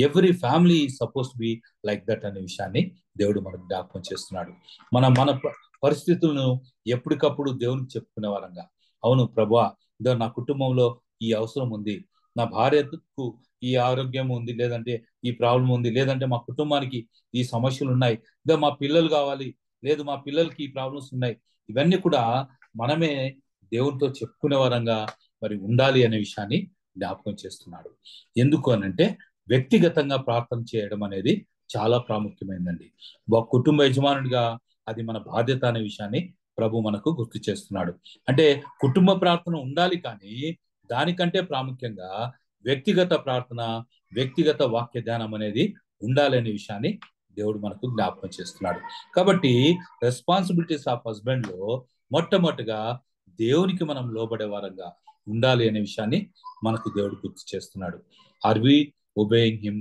Every family suppose to be like that అనే విషయాన్ని దేవుడు మనకు జ్ఞాపకం చేస్తున్నాడు. మన పరిస్థితులను ఎప్పటికప్పుడు దేవునికి చెప్పుకునే వారంగా, అవును ప్రభువా, ఇదో నా కుటుంబంలో ఈ అవసరం ఉంది, నా భార్యకు ఈ ఆరోగ్యం ఉంది, లేదంటే ఈ ప్రాబ్లం ఉంది, లేదంటే మా కుటుంబానికి ఈ సమస్యలు ఉన్నాయి, ఇదో మా పిల్లలు కావాలి, లేదు మా పిల్లలకి ఈ ప్రాబ్లమ్స్ ఉన్నాయి, ఇవన్నీ కూడా మనమే దేవునితో చెప్పుకునే వరంగా మరి ఉండాలి అనే విషయాన్ని జ్ఞాపకం చేస్తున్నాడు. ఎందుకు అనంటే, వ్యక్తిగతంగా ప్రార్థన చేయడం అనేది చాలా ప్రాముఖ్యమైనదండి. కుటుంబ యజమానుడిగా అది మన బాధ్యత అనే విషయాన్ని ప్రభు మనకు గుర్తు చేస్తున్నాడు. అంటే కుటుంబ ప్రార్థన ఉండాలి, కానీ దానికంటే ప్రాముఖ్యంగా వ్యక్తిగత ప్రార్థన, వ్యక్తిగత వాక్య ధ్యానం అనేది ఉండాలి అనే విషయాన్ని దేవుడు మనకు జ్ఞాపకం చేస్తున్నాడు. కాబట్టి రెస్పాన్సిబిలిటీస్ ఆఫ్ హస్బెండ్ లో మొట్టమొదటిగా దేవునికి మనం లోబడే వారంగా ఉండాలి అనే విషయాన్ని మనకు దేవుడు గుర్తు చేస్తున్నాడు. Are we obeying him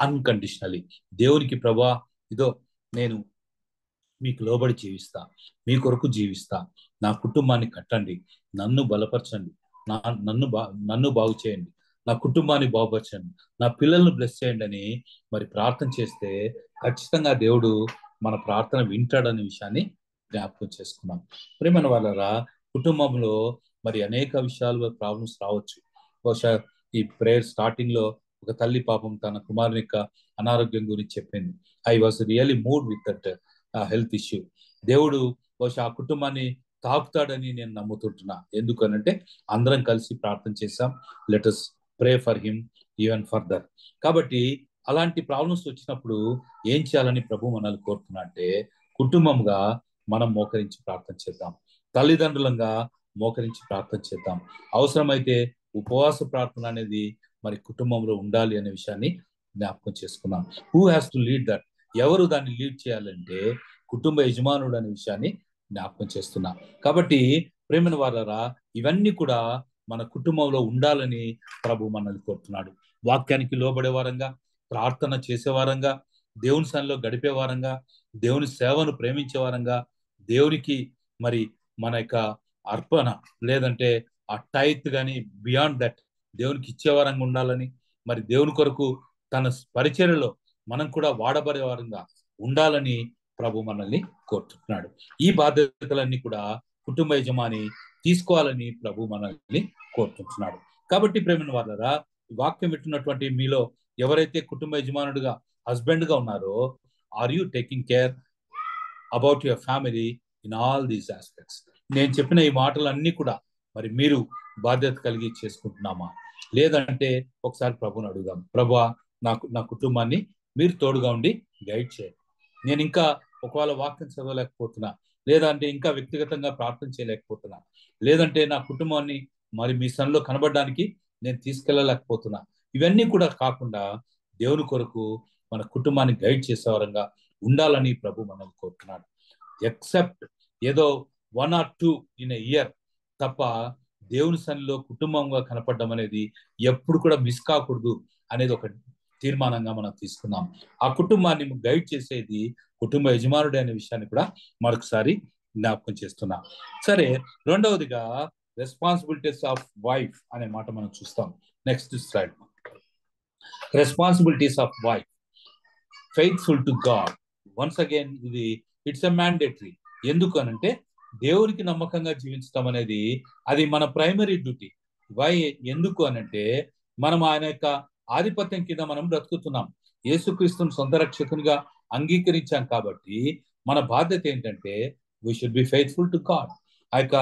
unconditionally? దేవునికి ప్రభా, ఇదో నేను మీకు లోబడి జీవిస్తా, మీ కొరకు జీవిస్తా, నా కుటుంబాన్ని కట్టండి, నన్ను బలపరచండి, నన్ను బాగు చేయండి, నా కుటుంబాన్ని బాగుపరచండి, నా పిల్లలను బ్లెస్ చేయండి అని మరి ప్రార్థన చేస్తే ఖచ్చితంగా దేవుడు మన ప్రార్థన వింటాడనే విషయాన్ని జ్ఞాపకం చేసుకున్నాం. ప్రేమైన వాళ్ళరా, కుటుంబంలో మరి అనేక విషయాలు ప్రాబ్లమ్స్ రావచ్చు. బహుశా ఈ ప్రేయర్ స్టార్టింగ్ లో ఒక తల్లి పాపం తన కుమారుని యొక్క అనారోగ్యం గురించి చెప్పింది. I was really mood with that health issue. దేవుడు బహుశా ఆ కుటుంబాన్ని తాకుతాడని నేను నమ్ముతుంటున్నా. ఎందుకనంటే అందరం కలిసి ప్రార్థన చేశాం. Let us pray for him even further. కాబట్టి అలాంటి ప్రాబ్లమ్స్ వచ్చినప్పుడు ఏం చేయాలని ప్రభు మనల్ని కోరుతున్నా అంటే, కుటుంబంగా మనం మోకరించి ప్రార్థన చేద్దాం, తల్లిదండ్రులంగా మోకరించి ప్రార్థన చేద్దాం. అవసరమైతే ఉపవాస ప్రార్థన అనేది మరి కుటుంబంలో ఉండాలి అనే విషయాన్ని జ్ఞాపకం చేసుకున్నాం. Who has to lead that? ఎవరు దాన్ని లీడ్ చేయాలంటే కుటుంబ యజమానుడు అనే విషయాన్ని జ్ఞాపకం చేస్తున్నా. కాబట్టి ప్రేమైన వారరా, ఇవన్నీ కూడా మన కుటుంబంలో ఉండాలని ప్రభు మనల్ని కోరుతున్నాడు. వాక్యానికి లోబడే వారంగా, ప్రార్థన చేసే వారంగా, దేవుని సన్నిధిలో గడిపే వారంగా, దేవుని సేవను ప్రేమించే వారంగా, దేవునికి మరి మన యొక్క అర్పణ, లేదంటే ఆ టైత్ కానీ బియాండ్ దట్ దేవునికి ఇచ్చేవారంగా ఉండాలని, మరి దేవుని కొరకు తన పరిచర్యలో మనం కూడా వాడబడే వారంగా ఉండాలని ప్రభు మనల్ని కోరుతున్నాడు. ఈ బాధ్యతలన్నీ కూడా కుటుంబ యజమాని తీసుకోవాలని ప్రభు మనల్ని కోరుతున్నాడు. కాబట్టి ప్రేమైన వాళ్ళరా, వాక్యం వింటున్నటువంటి మీలో ఎవరైతే కుటుంబ యజమానుడిగా, హస్బెండ్ గా ఉన్నారో, are you taking care about your family in all these aspects? నేను చెప్పిన ఈ మాటలన్నీ కూడా మరి మీరు బాధ్యత కలిగి చేసుకుంటున్నామా? లేదంటే ఒకసారి ప్రభుని అడుగుదాం, ప్రభువా నా కుటుంబాన్ని మీరు తోడుగా ఉండి గైడ్ చేయండి. నేను ఇంకా ఒకవేళ వాక్యం చదవలేకపోతున్నా, లేదంటే ఇంకా వ్యక్తిగతంగా ప్రార్థన చేయలేకపోతున్నా, లేదంటే నా కుటుంబాన్ని మరి మీ సన్నిలో కనబడడానికి నేను తీసుకెళ్ళలేకపోతున్నా, ఇవన్నీ కూడా కాకుండా దేవుని కొరకు మన కుటుంబాన్ని గైడ్ చేసే వరంగా ఉండాలని ప్రభు మనల్ని కోరుతున్నాడు. ఎక్సెప్ట్ ఏదో 1 or 2 ఇన్ ఇయర్ తప్ప దేవుని సన్నిలో కుటుంబంగా కనపడడం అనేది ఎప్పుడు కూడా మిస్ కాకూడదు అనేది ఒక తీర్మానంగా మనం తీసుకున్నాం. ఆ కుటుంబాన్ని గైడ్ చేసేది కుటుంబ యజమానుడు అనే విషయాన్ని కూడా మరొకసారి జ్ఞాపకం చేస్తున్నా. సరే, రెండవదిగా రెస్పాన్సిబిలిటీస్ ఆఫ్ వైఫ్ అనే మాట మనం చూస్తాం. Next slide. Responsibilities of wife faithful to God. Once again ఇది ఇట్స్ ఎ మ్యాండేటరీ. ఎందుకు అనంటే దేవునికి నమ్మకంగా జీవించడం అనేది అది మన ప్రైమరీ డ్యూటీ. వై? ఎందుకు అనంటే మనం ఆయన యొక్క ఆధిపత్యం కింద మనం బ్రతుకుతున్నాం. యేసుక్రీస్తుని సొంత రక్షకునిగా అంగీకరించాం కాబట్టి మన బాధ్యత ఏంటంటే we should be faithful to God. ఆ యొక్క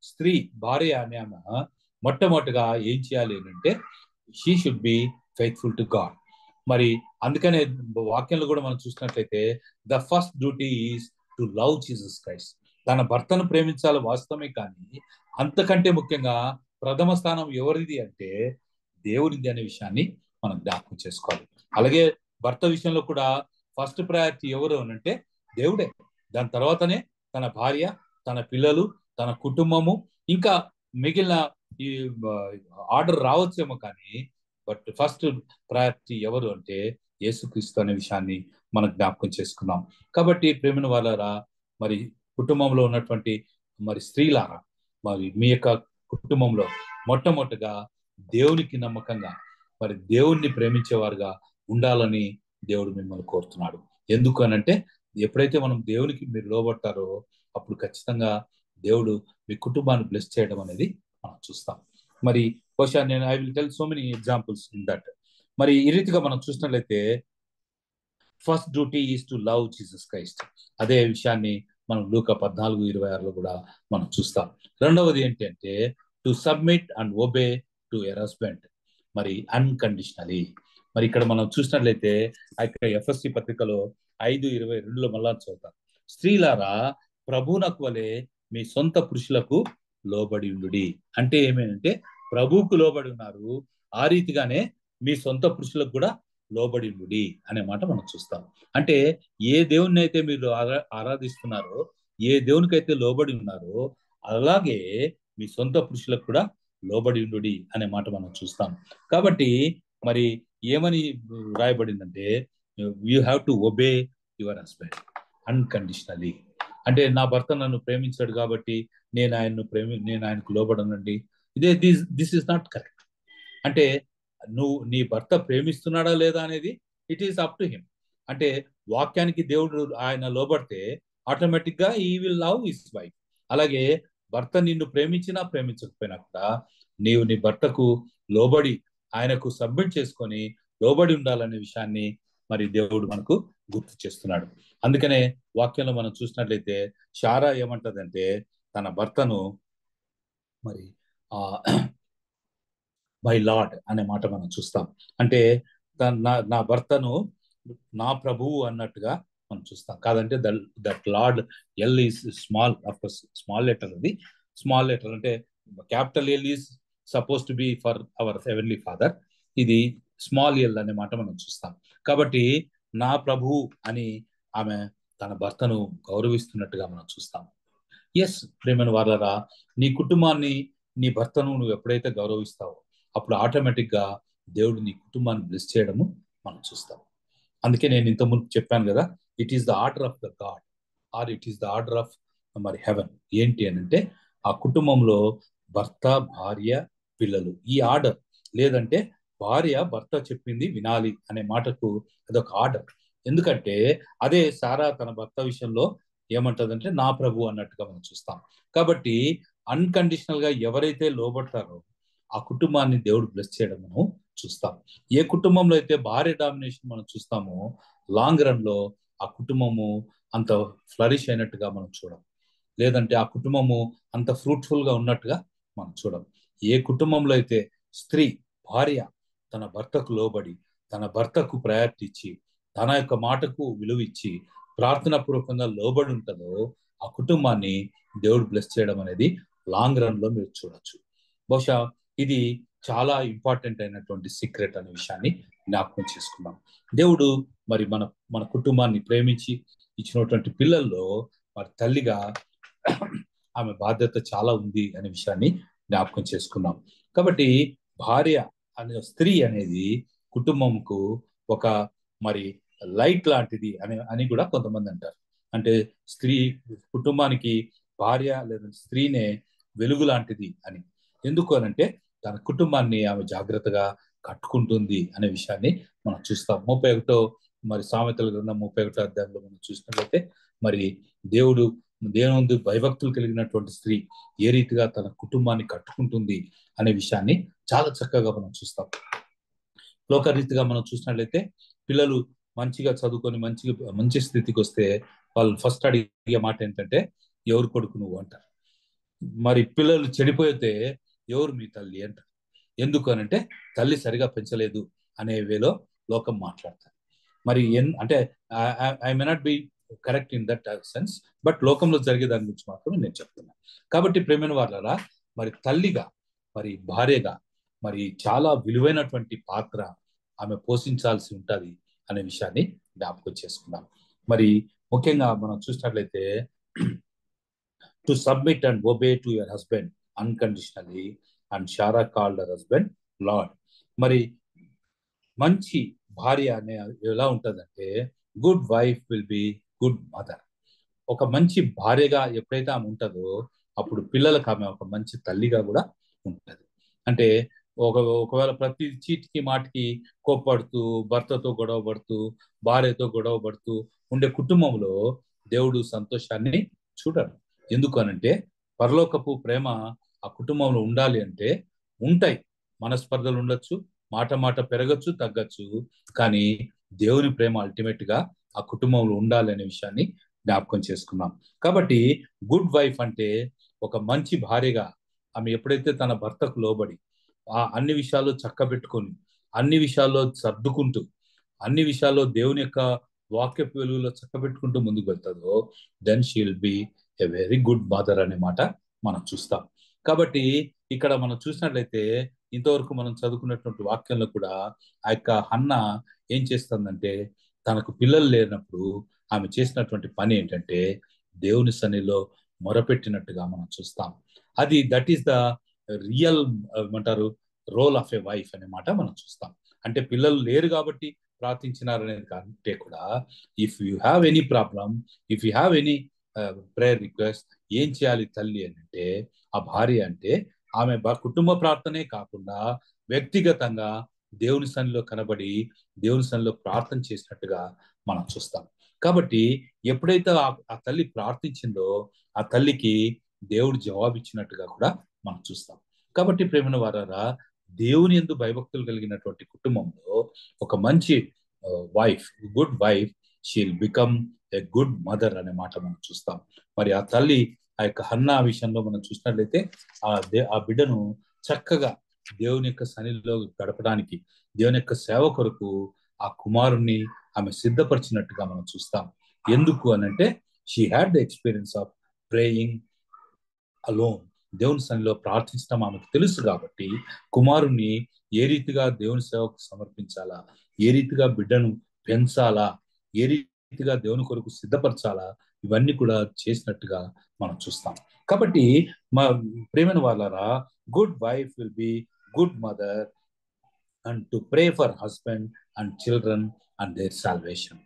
స్త్రీ భార్య అనే ఆమె మొట్టమొదటిగా ఏం చేయాలి అంటే she should be faithful to God. మరి అందుకనే వాక్యంలో కూడా మనం చూసినట్లయితే the first duty is to love Jesus Christ. తన భర్తను ప్రేమించాలి వాస్తవమే, కానీ అంతకంటే ముఖ్యంగా ప్రథమ స్థానం ఎవరిది అంటే దేవుడిది అనే విషయాన్ని మనం జ్ఞాపకం చేసుకోవాలి. అలాగే భర్త విషయంలో కూడా ఫస్ట్ ప్రయారిటీ ఎవరు అనంటే దేవుడే. దాని తర్వాతనే తన భార్య, తన పిల్లలు, తన కుటుంబము, ఇంకా మిగిలిన ఈ ఆర్డర్ రావచ్చేమో, కానీ బట్ ఫస్ట్ ప్రయారిటీ ఎవరు అంటే యేసుక్రీస్తు అనే విషయాన్ని మనం జ్ఞాపకం చేసుకున్నాం. కాబట్టి ప్రేమిన వాళ్ళారా, మరి కుటుంబంలో ఉన్నటువంటి మరి స్త్రీలారా, మరి మీ యొక్క కుటుంబంలో మొట్టమొదటిగా దేవునికి నమ్మకంగా మరి దేవుణ్ణి ప్రేమించేవారుగా ఉండాలని దేవుడు మిమ్మల్ని కోరుతున్నాడు. ఎందుకు అనంటే ఎప్పుడైతే మనం దేవునికి మీరు లోబడతారో అప్పుడు ఖచ్చితంగా దేవుడు మీ కుటుంబాన్ని బ్లెస్ చేయడం అనేది మనం చూస్తాం. మరి బహుశా నేను I will tell so many examples in that. మరి ఈ రీతిగా మనం చూసినట్లయితే first duty is to love Jesus Christ. అదే విషయాన్ని మనం లూకా 14:26లో కూడా మనం చూస్తాం. రెండవది ఏంటంటే to submit and obey to her husband, మరి అన్కండిషనలీ. మరి ఇక్కడ మనం చూసినట్లయితే ఇక్కడ ఎఫ్ఎస్సి పత్రికలో 5:22లో మళ్ళా చదువుతాం, స్త్రీలారా ప్రభువునకు వలె మీ సొంత పురుషులకు లోబడి ఉండుడి. అంటే ఏమేంటే ప్రభువుకు లోబడి ఉన్నారు, ఆ రీతిగానే మీ సొంత పురుషులకు కూడా లోబడి ఉండుడి అనే మాట మనం చూస్తాం. అంటే ఏ దేవుణ్ణి అయితే మీరు ఆరాధిస్తున్నారో, ఏ దేవునికైతే లోబడి ఉన్నారో, అలాగే మీ సొంత పురుషులకు కూడా లోబడి ఉండుడి అనే మాట మనం చూస్తాం. కాబట్టి మరి ఏమని రాయబడిందంటే you have to obey your husband unconditionally. అంటే నా భర్త నన్ను ప్రేమించాడు కాబట్టి నేను ఆయనకు లోబడనండి, దిస్ ఇస్ నాట్ కరెక్ట్. అంటే నీ భర్త ప్రేమిస్తున్నాడా లేదా అనేది it is up to him. అంటే వాక్యానికి దేవుడు ఆయన లోబడితే ఆటోమేటిక్ గా ఈ విల్ లవ్ హిస్ వైఫ్. అలాగే భర్త నిన్ను ప్రేమించినా ప్రేమించకపోయినా కూడా నీవు నీ భర్తకు లోబడి ఆయనకు సబ్మిట్ చేసుకొని లోబడి ఉండాలనే విషయాన్ని మరి దేవుడు మనకు గుర్తు చేస్తున్నాడు. అందుకనే వాక్యంలో మనం చూసినట్లయితే శారా ఏమంటదంటే తన భర్తను మరి మై లార్డ్ అనే మాట మనం చూస్తాం. అంటే నా భర్తను నా ప్రభువు అన్నట్టుగా మనం చూస్తాం. కాదంటే that lord L is small, of course small letter. అది స్మాల్ లెటర్ అంటే capital L is suppose to B for hour heavenly father, ఇది స్మాల్ ఎల్ అనే మాట మనం చూస్తాం. కాబట్టి నా ప్రభువు అని ఆమె తన భర్తను గౌరవిస్తున్నట్టుగా మనం చూస్తాం. ఎస్ ప్రేమను వారరా, నీ కుటుంబాన్ని, నీ భర్తను నువ్వు ఎప్పుడైతే గౌరవిస్తావో అప్పుడు ఆటోమేటిక్ గా దేవుడు నీ కుటుంబాన్ని బ్లెస్ చేయడము మనం చూస్తాం. అందుకే నేను ఇంతకుముందు చెప్పాను కదా, it is the order of the God or it is the order of మరి హెవెన్. ఏంటి అని అంటే ఆ కుటుంబంలో భర్త, భార్య, పిల్లలు, ఈ ఆర్డర్. లేదంటే భార్య భర్త చెప్పింది వినాలి అనే మాటకు అదొక ఆర్డర్. ఎందుకంటే అదే సారా తన భర్త విషయంలో ఏమంటదంటే నా ప్రభు అన్నట్టుగా మనం చూస్తాం. కాబట్టి అన్కండిషనల్ గా ఎవరైతే లోబడతారో ఆ కుటుంబాన్ని దేవుడు బ్లెస్ చేయడం మనం చూస్తాం. ఏ కుటుంబంలో అయితే భార్య డామినేషన్ మనం చూస్తామో లాంగ్ రన్ లో ఆ కుటుంబము అంత ఫ్లరిష్ అయినట్టుగా మనం చూడం. లేదంటే ఆ కుటుంబము అంత ఫ్రూట్ఫుల్ గా ఉన్నట్టుగా మనం చూడం. ఏ కుటుంబంలో అయితే స్త్రీ, భార్య తన భర్తకు లోబడి, తన భర్తకు ప్రయారిటీ ఇచ్చి, తన యొక్క మాటకు విలువ ఇచ్చి ప్రార్థనా పూర్వకంగా లోబడి ఉంటుందో ఆ కుటుంబాన్ని దేవుడు బ్లెస్ చేయడం అనేది లాంగ్ రన్ లో మీరు చూడొచ్చు. బహుశా ఇది చాలా ఇంపార్టెంట్ అయినటువంటి సీక్రెట్ అనే విషయాన్ని జ్ఞాపకం చేసుకున్నాం. దేవుడు మరి మన మన కుటుంబాన్ని ప్రేమించి ఇచ్చినటువంటి పిల్లల్లో మరి తల్లిగా ఆమె బాధ్యత చాలా ఉంది అనే విషయాన్ని జ్ఞాపకం చేసుకున్నాం. కాబట్టి భార్య అనే స్త్రీ అనేది కుటుంబంకు ఒక మరి లైట్ లాంటిది అని కూడా కొంతమంది అంటారు. అంటే స్త్రీ కుటుంబానికి భార్య లేదా స్త్రీనే వెలుగు లాంటిది అని. ఎందుకు అనంటే తన కుటుంబాన్ని ఆమె జాగ్రత్తగా కట్టుకుంటుంది అనే విషయాన్ని మనం చూస్తాం. 31 మరి సామెతల గ్రంథం 31 అధ్యాయంలో మనం చూసినట్లయితే మరి దేవుడు దేవుని భయభక్తులు కలిగినటువంటి స్త్రీ ఏ రీతిగా తన కుటుంబాన్ని కట్టుకుంటుంది అనే విషయాన్ని చాలా చక్కగా మనం చూస్తాం. లోకరీతిగా మనం చూసినట్లయితే పిల్లలు మంచిగా చదువుకొని మంచి స్థితికి వస్తే వాళ్ళు ఫస్ట్ అడిగే మాట ఏంటంటే ఎవరు కొడుకు నువ్వు అంటారు. మరి పిల్లలు చెడిపోతే ఎవరు మీ తల్లి అంటారు. ఎందుకు అనంటే తల్లి సరిగా పెంచలేదు అనే వేలో లోకం మాట్లాడతారు. మరి అంటే I may not be correct in that sense, but లోకంలో జరిగే దాని గురించి మాత్రం నేను చెప్తున్నాను. కాబట్టి ప్రేమైన వాళ్ళరా మరి తల్లిగా మరి భార్యగా మరి చాలా విలువైనటువంటి పాత్ర ఆమె పోషించాల్సి ఉంటుంది అనే విషయాన్ని జ్ఞాపకం చేసుకున్నాం. మరి ముఖ్యంగా మనం చూసినట్లయితే to submit and obey to your husband unconditionally and Sarah called her husband lord. మరి మంచి భార్య అనే ఎలా ఉంటుందంటే good wife will be good mother. ఒక మంచి భార్యగా ఎప్పుడైతే ఆమె ఉంటుందో అప్పుడు పిల్లలకు ఆమె ఒక మంచి తల్లిగా కూడా ఉంటుంది. అంటే ఒకవేళ ప్రతి చీటికి మాటికి కోప్పడుతూ భర్తతో గొడవ పడుతూ భార్యతో గొడవ పడుతూ ఉండే కుటుంబంలో దేవుడు సంతోషాన్ని చూడరు. ఎందుకు అనంటే పరలోకపు ప్రేమ ఆ కుటుంబంలో ఉండాలి అంటే ఉంటాయి. మనస్పర్ధలు ఉండొచ్చు, మాట పెరగచ్చు తగ్గచ్చు, కానీ దేవుని ప్రేమ అల్టిమేట్ గా ఆ కుటుంబంలో ఉండాలి అనే విషయాన్ని జ్ఞాపకం చేసుకున్నాం. కాబట్టి గుడ్ వైఫ్ అంటే ఒక మంచి భార్యగా ఆమె ఎప్పుడైతే తన భర్తకు లోబడి అన్ని విషయాల్లో చక్కబెట్టుకొని అన్ని విషయాల్లో సర్దుకుంటూ అన్ని విషయాల్లో దేవుని యొక్క వాక్యపు వెలుగులో చక్కబెట్టుకుంటూ ముందుకు వెళ్తుందో then she will be a very good mother అనే మాట మనం చూస్తాం. కాబట్టి ఇక్కడ మనం చూసినట్లయితే ఇంతవరకు మనం చదువుకున్నటువంటి వాక్యంలో కూడా ఆ యొక్క హన్న ఏం చేస్తుందంటే తనకు పిల్లలు లేనప్పుడు ఆమె చేసినటువంటి పని ఏంటంటే దేవుని సన్నిధిలో మొరపెట్టినట్టుగా మనం చూస్తాం. అది దట్ ఈస్ ద రియల్ ఏమంటారు రోల్ ఆఫ్ ఎ వైఫ్ అనే మాట మనం చూస్తాం. అంటే పిల్లలు లేరు కాబట్టి ప్రార్థించినారనేది కంటే కూడా if you have any problem, if you have any prayer request, ఏం చేయాలి తల్లి అంటే ఆ భార్య అంటే ఆమె కుటుంబ ప్రార్థనే కాకుండా వ్యక్తిగతంగా దేవుని సన్నిధిలో కనబడి దేవుని సన్నిధిలో ప్రార్థన చేసినట్టుగా మనం చూస్తాం. కాబట్టి ఎప్పుడైతే ఆ తల్లి ప్రార్థించిందో ఆ తల్లికి దేవుడు జవాబిచ్చినట్టుగా కూడా మనం చూస్తాం. కాబట్టి ప్రేమైన వారారా దేవుని యందు భయభక్తులు కలిగినటువంటి కుటుంబంలో ఒక మంచి wife, good wife, she'll become a good mother అనే మాట మనం చూస్తాం. మరి ఆ తల్లి ఆ యొక్క హన్నా విషయంలో మనం చూసినట్లయితే ఆ బిడ్డను చక్కగా దేవుని యొక్క సన్నిధిలో గడపడానికి దేవుని యొక్క సేవ కొరకు ఆ కుమారుణ్ణి ఆమె సిద్ధపరిచినట్టుగా మనం చూస్తాం. ఎందుకు అనంటే she had the experience of praying alone. దేవుని సన్నిధిలో ప్రార్థించడం ఆమెకు తెలుసు కాబట్టి కుమారుణ్ణి ఏ రీతిగా దేవుని సేవకు సమర్పించాలా, ఏ రీతిగా బిడ్డను పెంచాలా, ఏ రీతిగా దేవుని కొరకు సిద్ధపరచాలా ఇవన్నీ కూడా చేసినట్టుగా మనం చూస్తాం. కాబట్టి మా ప్రేమైన వాళ్ళారా good wife will be good mother and to pray for husband and children and there salvation.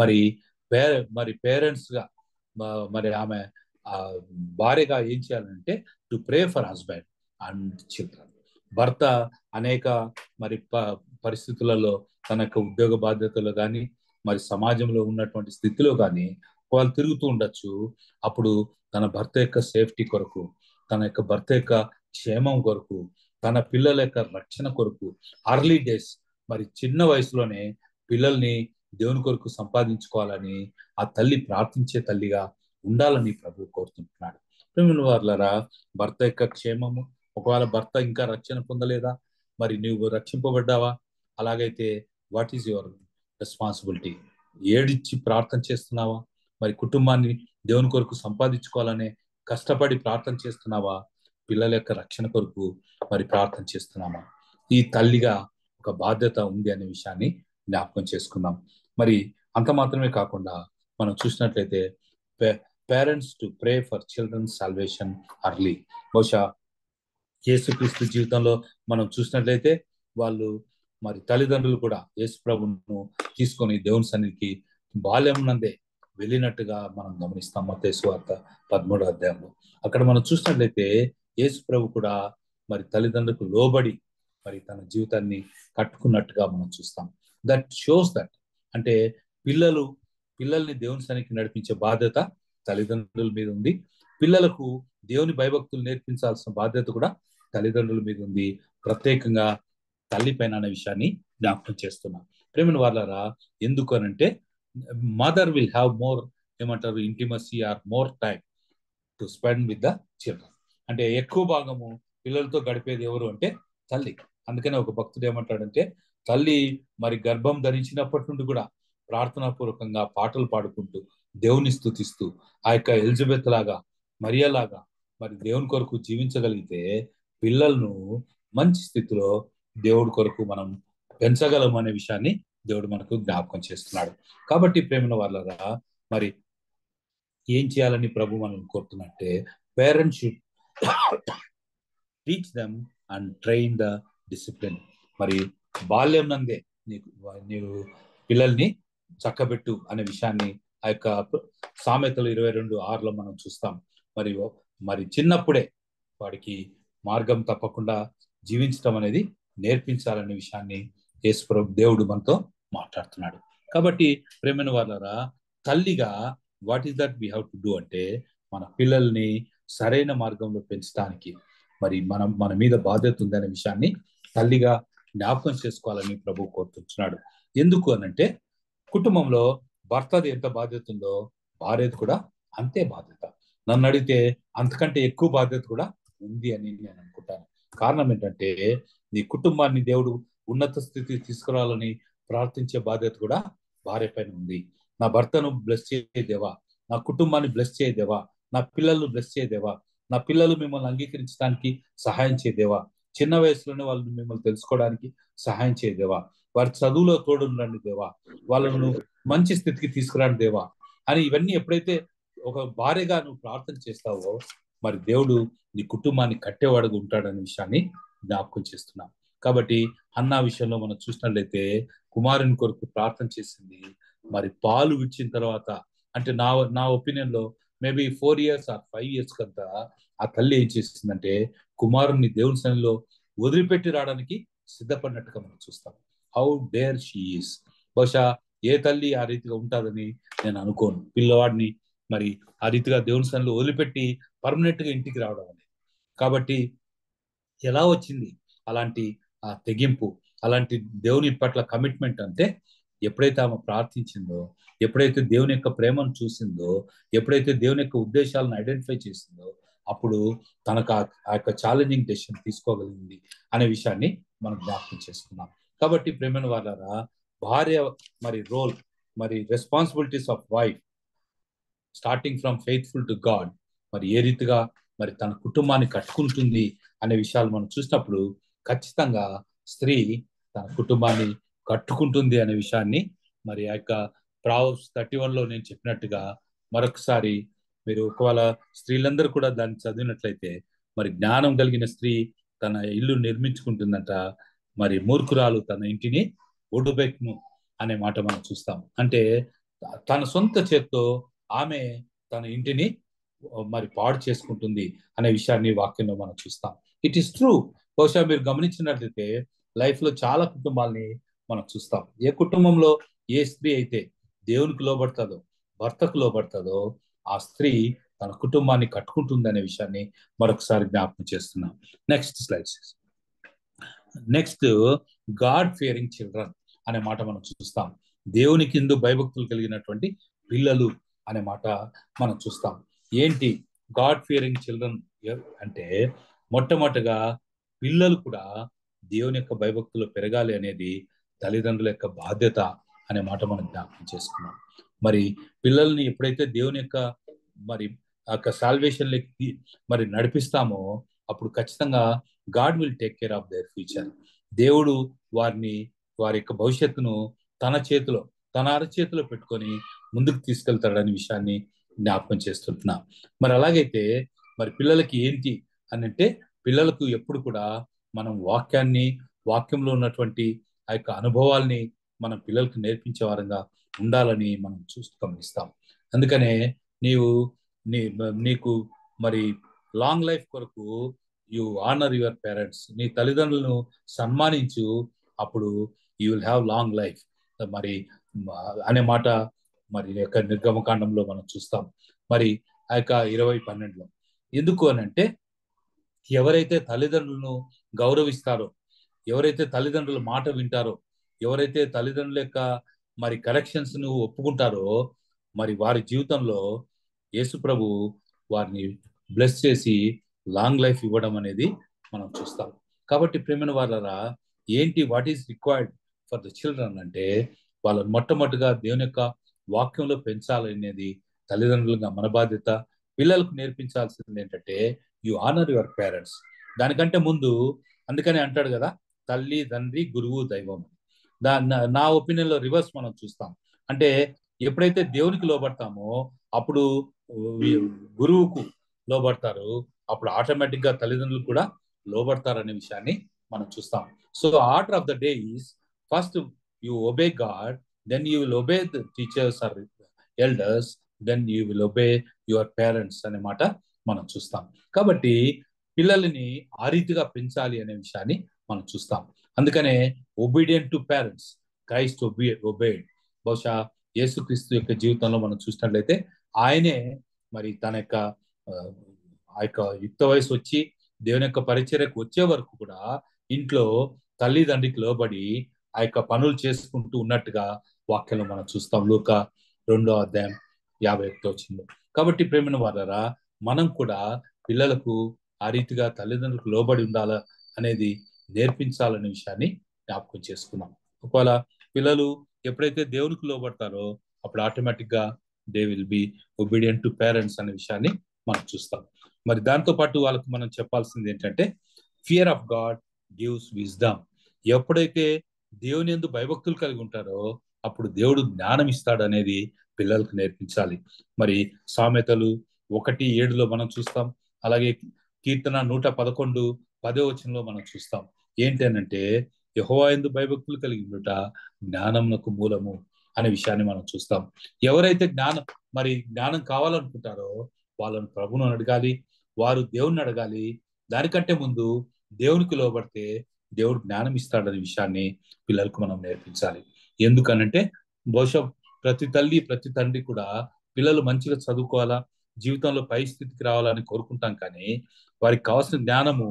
మరి పేరెంట్స్ గా మరి ఆమె భార్యగా ఏం చేయాలంటే to pray for husband and children. భర్త అనేక మరి పరిస్థితులలో తన యొక్క ఉద్యోగ బాధ్యతలు కానీ మరి సమాజంలో ఉన్నటువంటి స్థితిలో కానీ వాళ్ళు తిరుగుతూ ఉండొచ్చు. అప్పుడు తన భర్త యొక్క సేఫ్టీ కొరకు, తన యొక్క భర్త యొక్క క్షేమం కొరకు, తన పిల్లల యొక్క రక్షణ కొరకు అర్లీ డేస్ మరి చిన్న వయసులోనే పిల్లల్ని దేవుని కొరకు సంపాదించుకోవాలని ఆ తల్లి ప్రార్థించే తల్లిగా ఉండాలని ప్రభు కోరుతుంటున్నాడు. ప్రేమ వాళ్ళరా భర్త యొక్క క్షేమము, ఒకవేళ భర్త ఇంకా రక్షణ పొందలేదా, మరి నువ్వు రక్షింపబడ్డావా? అలాగైతే వాట్ ఈజ్ యువర్ రెస్పాన్సిబిలిటీ? ఏడిచ్చి ప్రార్థన చేస్తున్నావా? మరి కుటుంబాన్ని దేవుని కొరకు సంపాదించుకోవాలనే కష్టపడి ప్రార్థన చేస్తున్నావా? పిల్లల యొక్క రక్షణ కొరకు మరి ప్రార్థన చేస్తున్నామా? ఈ తల్లిగా ఒక బాధ్యత ఉంది అనే విషయాన్ని జ్ఞాపకం చేసుకుందాం. మరి అంత మాత్రమే కాకుండా మనం చూసినట్లయితే parents to pray for children salvation early. బహుశా యేసుక్రీస్తు జీవితంలో మనం చూసినట్లయితే వాళ్ళు మరి తల్లిదండ్రులు కూడా యేసు ప్రభువును తీసుకొని దేవుని సన్నిధికి బాల్యం నందే వెళ్ళినట్టుగా మనం గమనిస్తాం. మత్తయి సువార్త 13వ అధ్యాయంలో అక్కడ మనం చూసినట్లయితే యేసు ప్రభు కూడా మరి తల్లిదండ్రులకు లోబడి మరి తన జీవితాన్ని కట్టుకున్నట్టుగా మనం చూస్తాం. దట్ షోస్ దట్ అంటే పిల్లల్ని దేవుని సన్నిధికి నడిపించే బాధ్యత తల్లిదండ్రుల మీద ఉంది. పిల్లలకు దేవుని భయభక్తులు నేర్పించాల్సిన బాధ్యత కూడా తల్లిదండ్రుల మీద ఉంది, ప్రత్యేకంగా తల్లి పైన అనే విషయాన్ని జ్ఞాపకం చేస్తున్నాం. ప్రేమను వాళ్ళరా, ఎందుకు అనంటే మదర్ విల్ హ్యావ్ మోర్ ఏమంటారు intimacy or more time to spend with the children. అంటే ఎక్కువ భాగము పిల్లలతో గడిపేది ఎవరు అంటే తల్లి. అందుకనే ఒక భక్తుడు ఏమంటాడంటే, తల్లి మరి గర్భం ధరించినప్పటి నుండి కూడా ప్రార్థనాపూర్వకంగా పాటలు పాడుకుంటూ దేవుని స్తుతిస్తూ ఆ యొక్క ఎలిజబెత్ లాగా మరియలాగా మరి దేవుని కొరకు జీవించగలిగితే పిల్లలను మంచి స్థితిలో దేవుడి కొరకు మనం పెంచగలం అనే విషయాన్ని దేవుడు మనకు జ్ఞాపకం చేస్తున్నాడు. కాబట్టి ప్రేమల వాళ్ళరా, మరి ఏం చేయాలని ప్రభు మనం కోరుతున్నట్టే, parents should teach them and train the discipline. మరి బాల్యం నందే నీవు పిల్లల్ని చక్కబెట్టు అనే విషయాన్ని ఆ యొక్క సామెతలు 22:6లో మనం చూస్తాం. మరి చిన్నప్పుడే వాడికి మార్గం తప్పకుండా జీవించడం అనేది నేర్పించాలనే విషయాన్ని యేసు ప్రభు దేవుడు మనతో మాట్లాడుతున్నాడు. కాబట్టి ప్రేమైన వాళ్ళరా, తల్లిగా what is that we have to do అంటే, మన పిల్లల్ని సరైన మార్గంలో పెంచడానికి మరి మన మీద బాధ్యత ఉందనే విషయాన్ని తల్లిగా జ్ఞాపకం చేసుకోవాలని ప్రభు కోరుతున్నాడు. ఎందుకు అనంటే, కుటుంబంలో భర్తది ఎంత బాధ్యత ఉందో భార్యది కూడా అంతే బాధ్యత. నన్ను అడిగితే అంతకంటే ఎక్కువ బాధ్యత కూడా ఉంది అని నేను అనుకుంటాను. కారణం ఏంటంటే, నీ కుటుంబాన్ని దేవుడు ఉన్నత స్థితి తీసుకురావాలని ప్రార్థించే బాధ్యత కూడా భార్య పైన ఉంది. నా భర్తను బ్లెస్ చేయదేవా, నా కుటుంబాన్ని బ్లెస్ చేయదేవా, నా పిల్లలను బ్లెస్ చేయదేవా, నా పిల్లలు మిమ్మల్ని అంగీకరించడానికి సహాయం చేయదేవా, చిన్న వయసులోనే వాళ్ళు మిమ్మల్ని తెలుసుకోవడానికి సహాయం చేయదేవా, వారి చదువులో తోడుండండి దేవా, వాళ్ళను మంచి స్థితికి తీసుకురాండి దేవా అని ఇవన్నీ ఎప్పుడైతే ఒక భార్యగా నువ్వు ప్రార్థన చేస్తావో, మరి దేవుడు నీ కుటుంబాన్ని కట్టేవాడుగా ఉంటాడనే విషయాన్ని జ్ఞాపకం చేస్తున్నాం. కాబట్టి అన్న విషయంలో మనం చూసినట్లయితే కుమారుని కొరకు ప్రార్థన చేసింది. మరి పాలు విడిచిన తర్వాత, అంటే నా ఒపీనియన్ లో మేబీ 4 years ఆర్ 5 years కంతా ఆ తల్లి ఏం చేసిందంటే, కుమారుని దేవుని సన్నిధిలో వదిలిపెట్టి రావడానికి సిద్ధపడినట్టుగా మనం చూస్తాం. How dare she is. బహుశా ఏ తల్లి ఆ రీతిగా ఉంటుందని నేను అనుకోను. పిల్లవాడిని మరి ఆ రీతిగా దేవుని సన్నిధిలో వదిలిపెట్టి పర్మనెంట్ గా ఇంటికి రావడం అనేది. కాబట్టి ఎలా వచ్చింది అలాంటి ఆ తెగింపు, అలాంటి దేవుని పట్ల కమిట్మెంట్ అంటే, ఎప్పుడైతే ఆమె ప్రార్థించిందో, ఎప్పుడైతే దేవుని యొక్క ప్రేమను చూసిందో, ఎప్పుడైతే దేవుని యొక్క ఉద్దేశాలను ఐడెంటిఫై చేసిందో, అప్పుడు తనకు ఆ యొక్క ఛాలెంజింగ్ డెసిషన్ తీసుకోగలిగింది అనే విషయాన్ని మనం జ్ఞాపకం చేసుకున్నాం. కాబట్టి ప్రేమైన వాళ్ళారా, భార్య మరి రోల్, మరి responsibilities of wife starting from faithful to God, మరి ఏ రీతిగా మరి తన కుటుంబాన్ని కట్టుకుంటుంది అనే విషయాలు మనం చూసినప్పుడు, ఖచ్చితంగా స్త్రీ తన కుటుంబాన్ని కట్టుకుంటుంది అనే విషయాన్ని మరి ఆ యొక్క ప్రావెర్బ్స్ 31లో నేను చెప్పినట్టుగా మరొకసారి మీరు ఒకవేళ స్త్రీలందరూ కూడా దాన్ని చదివినట్లయితే, మరి జ్ఞానం కలిగిన స్త్రీ తన ఇల్లు నిర్మించుకుంటుందంట, మరి మూర్ఖురాలు తన ఇంటిని ఒడుబెట్టును అనే మాట మనం చూస్తాం. అంటే తన సొంత చేత్తో ఆమె తన ఇంటిని మరి పాడు చేసుకుంటుంది అనే విషయాన్ని వాక్యంలో మనం చూస్తాం. It is true. బహుశా మీరు గమనించినట్లయితే లైఫ్ లో చాలా కుటుంబాలని మనం చూస్తాం. ఏ కుటుంబంలో ఏ స్త్రీ అయితే దేవునికి లోబడతాదో, భర్తకు లోబడతాదో, ఆ స్త్రీ తన కుటుంబాన్ని కట్టుకుంటుంది అనే విషయాన్ని మరొకసారి జ్ఞాపకం చేస్తున్నాం. Next slides. Next, God Fearing children అనే మాట మనం చూస్తాం. దేవుని కింద భయభక్తులు కలిగినటువంటి పిల్లలు అనే మాట మనం చూస్తాం. ఏంటి గాడ్ ఫియరింగ్ చిల్డ్రన్ అంటే, మొట్టమొదటిగా పిల్లలు కూడా దేవుని యొక్క భయభక్తులు పెరగాలి అనేది తల్లిదండ్రుల యొక్క బాధ్యత అనే మాట మనం జ్ఞాపకం చేసుకున్నాం. మరి పిల్లల్ని ఎప్పుడైతే దేవుని యొక్క మరి ఆ యొక్క సాల్వేషన్లకి మరి నడిపిస్తామో అప్పుడు ఖచ్చితంగా God will take care of their future. దేవుడు వారిని వారి యొక్క భవిష్యత్తును తన చేతిలో తన అరచేతిలో పెట్టుకొని ముందుకు తీసుకెళ్తాడనే విషయాన్ని జ్ఞాపకం చేస్తుంటున్నా. మరి అలాగైతే మరి పిల్లలకి ఏంటి అని అంటే పిల్లలకు ఎప్పుడు కూడా మనం వాక్యంలో ఉన్నటువంటి ఆ యొక్క అనుభవాల్ని మనం పిల్లలకు నేర్పించే వారంగా ఉండాలని మనం గమనిస్తాం. అందుకనే నీవు నీకు మరి లాంగ్ లైఫ్ కొరకు యు ఆనర్ యువర్ పేరెంట్స్, నీ తల్లిదండ్రులను సన్మానించు, అప్పుడు you will have long life మరి అనే మాట మరి యొక్క నిర్గమకాండంలో మనం చూస్తాం. మరి ఆ యొక్క 20:12 ఎందుకు అని అంటే ఎవరైతే తల్లిదండ్రులను గౌరవిస్తారో, ఎవరైతే తల్లిదండ్రుల మాట వింటారో, ఎవరైతే తల్లిదండ్రుల యొక్క మరి కరెక్షన్స్ ను ఒప్పుకుంటారో మరి వారి జీవితంలో యేసు ప్రభు వారిని బ్లెస్ చేసి లాంగ్ లైఫ్ ఇవ్వడం అనేది మనం చూస్తాం. కాబట్టి ప్రేమైన వాళ్ళరా what is required for the children అంటే వాళ్ళని మొట్టమొదటిగా దేవుని యొక్క వాక్యంలో పెంచాలనేది తల్లిదండ్రులుగా మన బాధ్యత. పిల్లలకు నేర్పించాల్సింది ఏంటంటే యు ఆనర్ యువర్ పేరెంట్స్. దానికంటే ముందు అందుకని అంటాడు కదా, తల్లి తండ్రి గురువు దైవం. నా ఒపీనియన్ లో రివర్స్ మనం చూస్తాం. అంటే ఎప్పుడైతే దేవునికి లోబడతామో అప్పుడు గురువుకు లోబడతారు, అప్పుడు ఆటోమేటిక్ గా తల్లిదండ్రులు కూడా లోబడతారు అనే విషయాన్ని మనం చూస్తాం. So order of the day is first you obey God, then you will obey the teachers or elders, then you will obey your parents అనే మాట మనం చూస్తాం. కాబట్టి పిల్లల్ని ఆ రీతిగా పెంచాలి అనే విషయాన్ని మనం చూస్తాం. అందుకనే obedient to parents Christ obeyed. బహుశా యేసుక్రీస్తు యొక్క జీవితంలో మనం చూసినట్లయితే ఆయనే మరి తన యొక్క ఆ యొక్క యుక్త వయసు వచ్చి దేవుని యొక్క పరిచర్యకు వచ్చే వరకు కూడా ఇంట్లో తల్లిదండ్రికి లోబడి ఆ యొక్క పనులు చేసుకుంటూ ఉన్నట్టుగా వాక్యంలో మనం చూస్తాం. లూకా 2:51. కాబట్టి ప్రేమైన వారరా మనం కూడా పిల్లలకు ఆ రీతిగా తల్లిదండ్రులకు లోబడి ఉండాలా అనేది నేర్పించాలనే విషయాన్ని జ్ఞాపకం చేసుకున్నాం. ఒకవేళ పిల్లలు ఎప్పుడైతే దేవునికి లోబడతారో అప్పుడు ఆటోమేటిక్ గా they will be obedient to parents అనే విషయాన్ని మనం చూస్తాం. మరి దాంతో పాటు వాళ్ళకు మనం చెప్పాల్సింది ఏంటంటే fear of God gives wisdom. ఎప్పుడైతే దేవుని యందు భయభక్తులు కలిగి ఉంటారో అప్పుడు దేవుడు జ్ఞానం ఇస్తాడు అనేది పిల్లలకు నేర్పించాలి. మరి సామెతలు 1:7 మనం చూస్తాం. అలాగే కీర్తన 111:10 మనం చూస్తాం. ఏంటనంటే యెహోవా యందు భయభక్తులు కలిగి ఉండుట జ్ఞానమునకు మూలము అనే విషయాన్ని మనం చూస్తాం. ఎవరైతే జ్ఞానం కావాలనుకుంటారో వాళ్ళని ప్రభువును అడగాలి, వారు దేవుణ్ణి అడగాలి. దానికంటే ముందు దేవునికి లోబడితే దేవుడు జ్ఞానం ఇస్తాడనే విషయాన్ని పిల్లలకు మనం నేర్పించాలి. ఎందుకనంటే బహుశా ప్రతి తల్లి ప్రతి తండ్రి కూడా పిల్లలు మంచిగా చదువుకోవాలా, జీవితంలో పై స్థితికి రావాలని కోరుకుంటాం, కానీ వారికి కావాల్సిన జ్ఞానము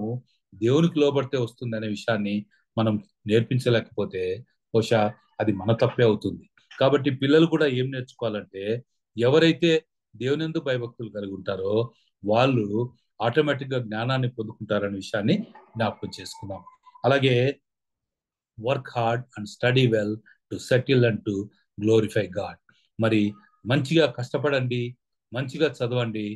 దేవునికి లోబడితే వస్తుంది అనే విషయాన్ని మనం నేర్పించలేకపోతే బహుశా అది మన తప్పే అవుతుంది. కాబట్టి పిల్లలు కూడా ఏం నేర్చుకోవాలంటే ఎవరైతే దేవుని యందు భయభక్తులు కలిగి ఉంటారో వాళ్ళు ఆటోమేటిక్ గా జ్ఞానాన్ని పొందుకుంటారనే విషయాన్ని జ్ఞాపకం చేసుకుందాం. అలాగే work hard and study well to settle and to glorify God. మరి మంచిగా కష్టపడండి, మంచిగా చదవండి,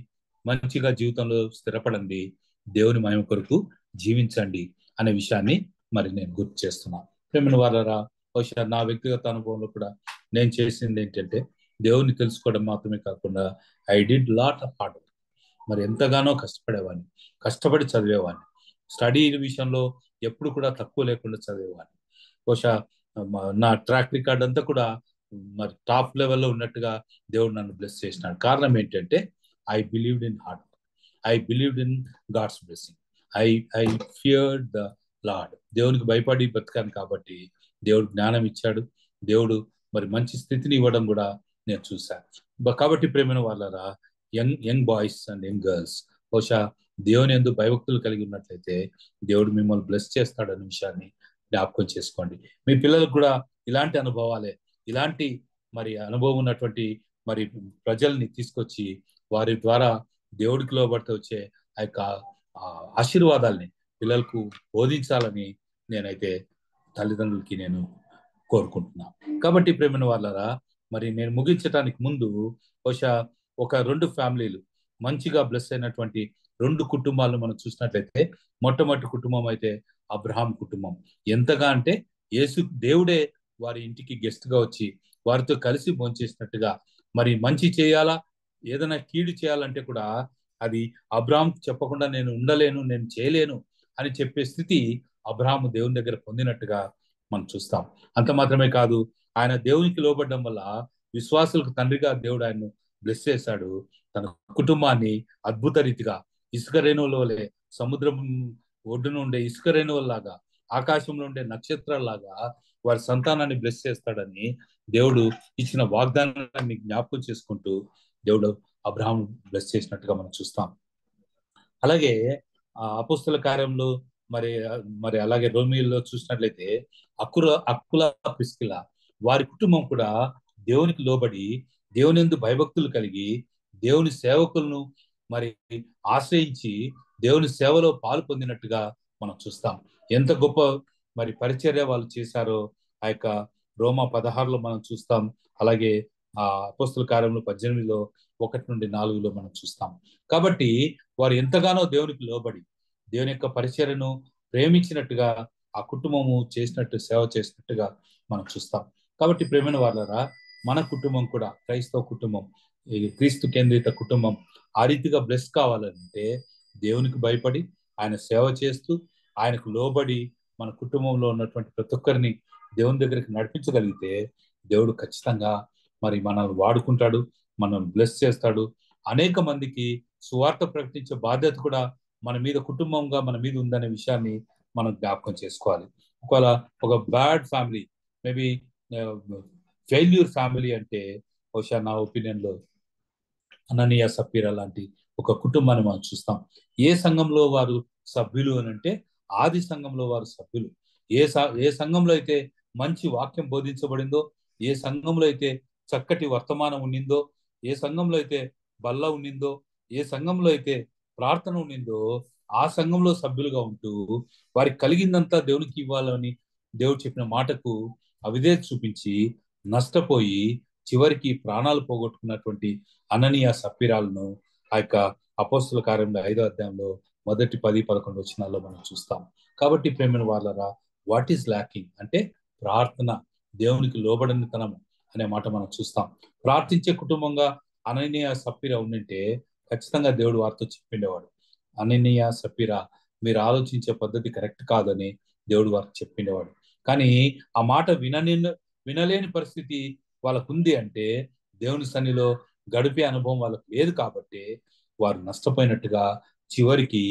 మంచిగా జీవితంలో స్థిరపడండి, దేవుని మహిమ కొరకు జీవించండి అనే విషయాన్ని మరి నేను గుర్తు చేస్తున్నాను. ప్రేమైన వారరా బహుశా నా వ్యక్తిగత అనుభవంలో కూడా నేను చేసింది ఏంటంటే దేవుని తెలుసుకోవడం మాత్రమే కాకుండా I did lot of hard work. మరి ఎంతగానో కష్టపడేవాడిని, కష్టపడి చదివేవాడిని. స్టడీ విషయంలో ఎప్పుడు కూడా తక్కువ లేకుండా చదివేవాడిని. బహుశా నా ట్రాక్ రికార్డ్ అంతా కూడా మరి టాప్ లెవెల్లో ఉన్నట్టుగా దేవుడు నన్ను బ్లెస్ చేసినాడు. కారణం ఏంటంటే I believed in hard work, I believed in God's blessing, I feared the Lord. దేవునికి భయపడి బ్రతకాను కాబట్టి దేవుడు జ్ఞానం ఇచ్చాడు. దేవుడు మరి మంచి స్థితిని ఇవ్వడం కూడా నేను చూశాను. కాబట్టి ప్రేమైన వాళ్ళరా young boys and young girls బహుశా దేవుని యందు భయభక్తులు కలిగి ఉన్నట్లయితే దేవుడు మిమ్మల్ని బ్లెస్ చేస్తాడనే విషయాన్ని జ్ఞాపకం చేసుకోండి. మీ పిల్లలకు కూడా ఇలాంటి అనుభవాలే, ఇలాంటి మరి అనుభవం ఉన్నటువంటి మరి ప్రజల్ని తీసుకొచ్చి వారి ద్వారా దేవుడికి లోబడితే వచ్చే ఆ యొక్క ఆశీర్వాదాల్ని పిల్లలకు బోధించాలని నేనైతే తల్లిదండ్రులకి నేను కోరుకుంటున్నా. కాబట్టి ప్రేమైన వాళ్ళరా, మరి నేను ముగించడానికి ముందు బహుశా ఒక 2 ఫ్యామిలీలు మంచిగా బ్లెస్ అయినటువంటి 2 కుటుంబాలను మనం చూసినట్లయితే, మొట్టమొదటి కుటుంబం అయితే అబ్రహాం కుటుంబం. ఎంతగా అంటే దేవుడే వారి ఇంటికి గెస్ట్ గా వచ్చి వారితో కలిసి భోంచేసినట్టుగా, మరి మంచి చేయాలా ఏదైనా కీడు చేయాలంటే కూడా అది అబ్రహాం చెప్పకుండా నేను ఉండలేను, నేను చేయలేను అని చెప్పే స్థితి అబ్రహాము దేవుని దగ్గర పొందినట్టుగా మనం చూస్తాం. అంత మాత్రమే కాదు, ఆయన దేవునికి లోబడడం వల్ల విశ్వాసులకు తండ్రిగా దేవుడు ఆయన్ను బ్లెస్ చేశాడు. తన కుటుంబాన్ని అద్భుత రీతిగా ఇసుక రేణువుల వలె, సముద్రం ఒడ్డున ఉండే ఇసుక రేణువుల్లాగా, ఆకాశంలో ఉండే నక్షత్రాల్లాగా వారి సంతానాన్ని బ్లెస్ చేస్తాడని దేవుడు ఇచ్చిన వాగ్దానాన్ని జ్ఞాపకం చేసుకుంటూ దేవుడు అబ్రహాం బ్లెస్ చేసినట్టుగా మనం చూస్తాం. అలాగే అపోస్తల కార్యంలో మరి మరి అలాగే రోమియోలో చూసినట్లయితే అక్కుల ప్రిస్కిల వారి కుటుంబం కూడా దేవునికి లోబడి, దేవుని యందు భయభక్తులు కలిగి, దేవుని సేవకులను మరి ఆశ్రయించి దేవుని సేవలో పాలు పొందినట్టుగా మనం చూస్తాం. ఎంత గొప్ప మరి పరిచర్య వాళ్ళు చేశారో ఆ యొక్క రోమా 16లో మనం చూస్తాం. అలాగే అపోస్తల కార్యంలో 18లో 1-4లో మనం చూస్తాం. కాబట్టి వారు ఎంతగానో దేవునికి లోబడి దేవుని యొక్క పరిచర్యను ప్రేమించినట్టుగా ఆ కుటుంబము చేసినట్టు, సేవ చేసినట్టుగా మనం చూస్తాం. కాబట్టి ప్రేమైన వాళ్ళరా, మన కుటుంబం కూడా క్రైస్తవ కుటుంబం, ఈ క్రీస్తు కేంద్రిత కుటుంబం ఆ రీతిగా బ్లెస్ కావాలంటే దేవునికి భయపడి ఆయన సేవ చేస్తూ ఆయనకు లోబడి మన కుటుంబంలో ఉన్నటువంటి ప్రతి ఒక్కరిని దేవుని దగ్గరికి నడిపించగలిగితే దేవుడు ఖచ్చితంగా మరి మనల్ని వాడుకుంటాడు, మనల్ని బ్లెస్ చేస్తాడు. అనేక మందికి సువార్త ప్రకటించే బాధ్యత కూడా మన మీద కుటుంబంగా మన మీద ఉందనే విషయాన్ని మనం జ్ఞాపకం చేసుకోవాలి. ఒకవేళ ఒక bad family, maybe failure family అంటే బహుశా నా ఒపీనియన్ లో అననీయ సప్పీరా లాంటి ఒక కుటుంబాన్ని మనం చూస్తాం. ఏ సంఘంలో వారు సభ్యులు అని అంటే ఆది సంఘంలో వారు సభ్యులు. ఏ సంఘంలో అయితే మంచి వాక్యం బోధించబడిందో, ఏ సంఘంలో అయితే చక్కటి వర్తమానం ఉండిందో, ఏ సంఘంలో అయితే బల్ల ఉండిందో, ఏ సంఘంలో అయితే ప్రార్థన ఉండిందో ఆ సంఘంలో సభ్యులుగా ఉంటూ వారికి కలిగిందంతా దేవునికి ఇవ్వాలని దేవుడు చెప్పిన మాటకు అవిధేయత చూపించి నష్టపోయి చివరికి ప్రాణాలు పోగొట్టుకున్నటువంటి అననీయ సప్పీరాలను ఆ యొక్క అపోస్తల కార్యంలో 5వ అధ్యాయంలో మొదటి 10-11 వచనాల్లో మనం చూస్తాం. కాబట్టి ప్రేమైన వాళ్ళరా, వాట్ ఈస్ ల్యాకింగ్ అంటే ప్రార్థన, దేవునికి లోబడనితనం అనే మాట మనం చూస్తాం. ప్రార్థించే కుటుంబంగా అననీయ సప్పీరా ఉండింటే ఖచ్చితంగా దేవుడు వారితో చెప్పిండేవాడు. అననీయ సప్పీరా, మీరు ఆలోచించే పద్ధతి కరెక్ట్ కాదని దేవుడు వారికి చెప్పిండేవాడు. కానీ ఆ మాట వినలేని పరిస్థితి వాళ్ళకు ఉంది అంటే దేవుని సన్నిలో గడిపే అనుభవం వాళ్ళకు లేదు కాబట్టి వారు నష్టపోయినట్టుగా, చివరికి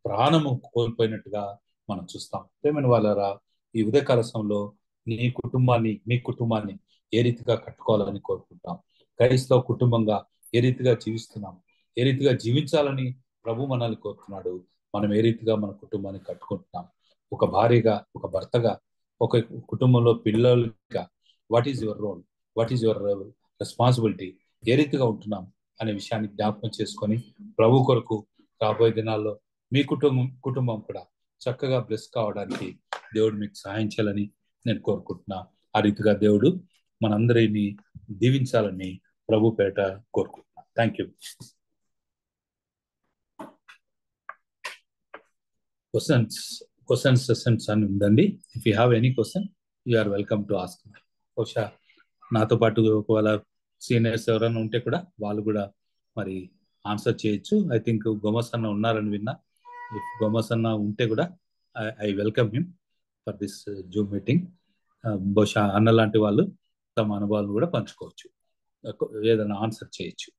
ప్రాణము కోల్పోయినట్టుగా మనం చూస్తాం. ప్రేమైన వాళ్ళరా, ఈ ఉదయకాల సమయంలో మీ కుటుంబాన్ని ఏ రీతిగా కట్టుకోవాలని కోరుకుంటాం. క్రైస్తవ కుటుంబంగా ఏ రీతిగా జీవిస్తున్నాం, ఏ రీతిగా జీవించాలని ప్రభు మనల్ని కోరుతున్నాడు. మనం ఏ రీతిగా మన కుటుంబాన్ని కట్టుకుంటున్నాం. ఒక భార్యగా, ఒక భర్తగా, ఒక కుటుంబంలో పిల్లలుగా what is your role, what is your responsibility, ఏ రీతిగా ఉంటున్నాం అనే విషయాన్ని జ్ఞాపకం చేసుకొని ప్రభు కొరకు రాబోయే దినాల్లో మీ కుటుంబం కూడా చక్కగా బ్లెస్ కావడానికి దేవుడు మీకు సహాయం చేయాలని నేను కోరుకుంటున్నా. ఆ రీతిగా దేవుడు మనందరినీ దీవించాలని ప్రభు పేట కోరుకుంటున్నా. Thank you. క్వశ్చన్స్ సెషన్స్ అని ఉందండి. If you have any question you are welcome to ask. బహుశా నాతో పాటు ఒకవేళ సీనియర్స్ ఎవరైనా ఉంటే కూడా వాళ్ళు కూడా మరి ఆన్సర్ చేయొచ్చు. ఐ థింక్ గోమస్ అన్న ఉన్నారని విన్నా. ఇఫ్ గోమస్ అన్న ఉంటే కూడా I welcome him for this Zoom meeting. బహుశా అన్న లాంటి వాళ్ళు తమ అనుభవాలు కూడా పంచుకోవచ్చు, ఏదైనా ఆన్సర్ చేయొచ్చు.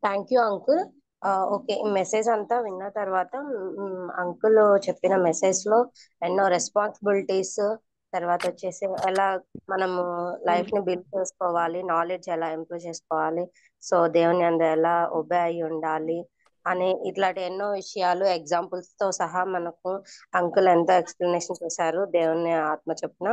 Thank you uncle. ఓకే, ఈ మెసేజ్ అంతా విన్న తర్వాత అంకుల్ చెప్పిన మెసేజ్ లో ఎన్నో రెస్పాన్సిబిలిటీస్, తర్వాత వచ్చేసి ఎలా మనము లైఫ్ ని బిల్డ్ చేసుకోవాలి, నాలెడ్జ్ ఎలా ఇంప్రూవ్ చేసుకోవాలి, సో దేవుని అందు ఎలా ఒబే అయి ఉండాలి అని ఇట్లాంటి ఎన్నో విషయాలు ఎగ్జాంపుల్స్ తో సహా మనకు అంకుల్ ఎంతో ఎక్స్ప్లెనేషన్ చేశారు దేవుని ఆత్మ చెప్పున.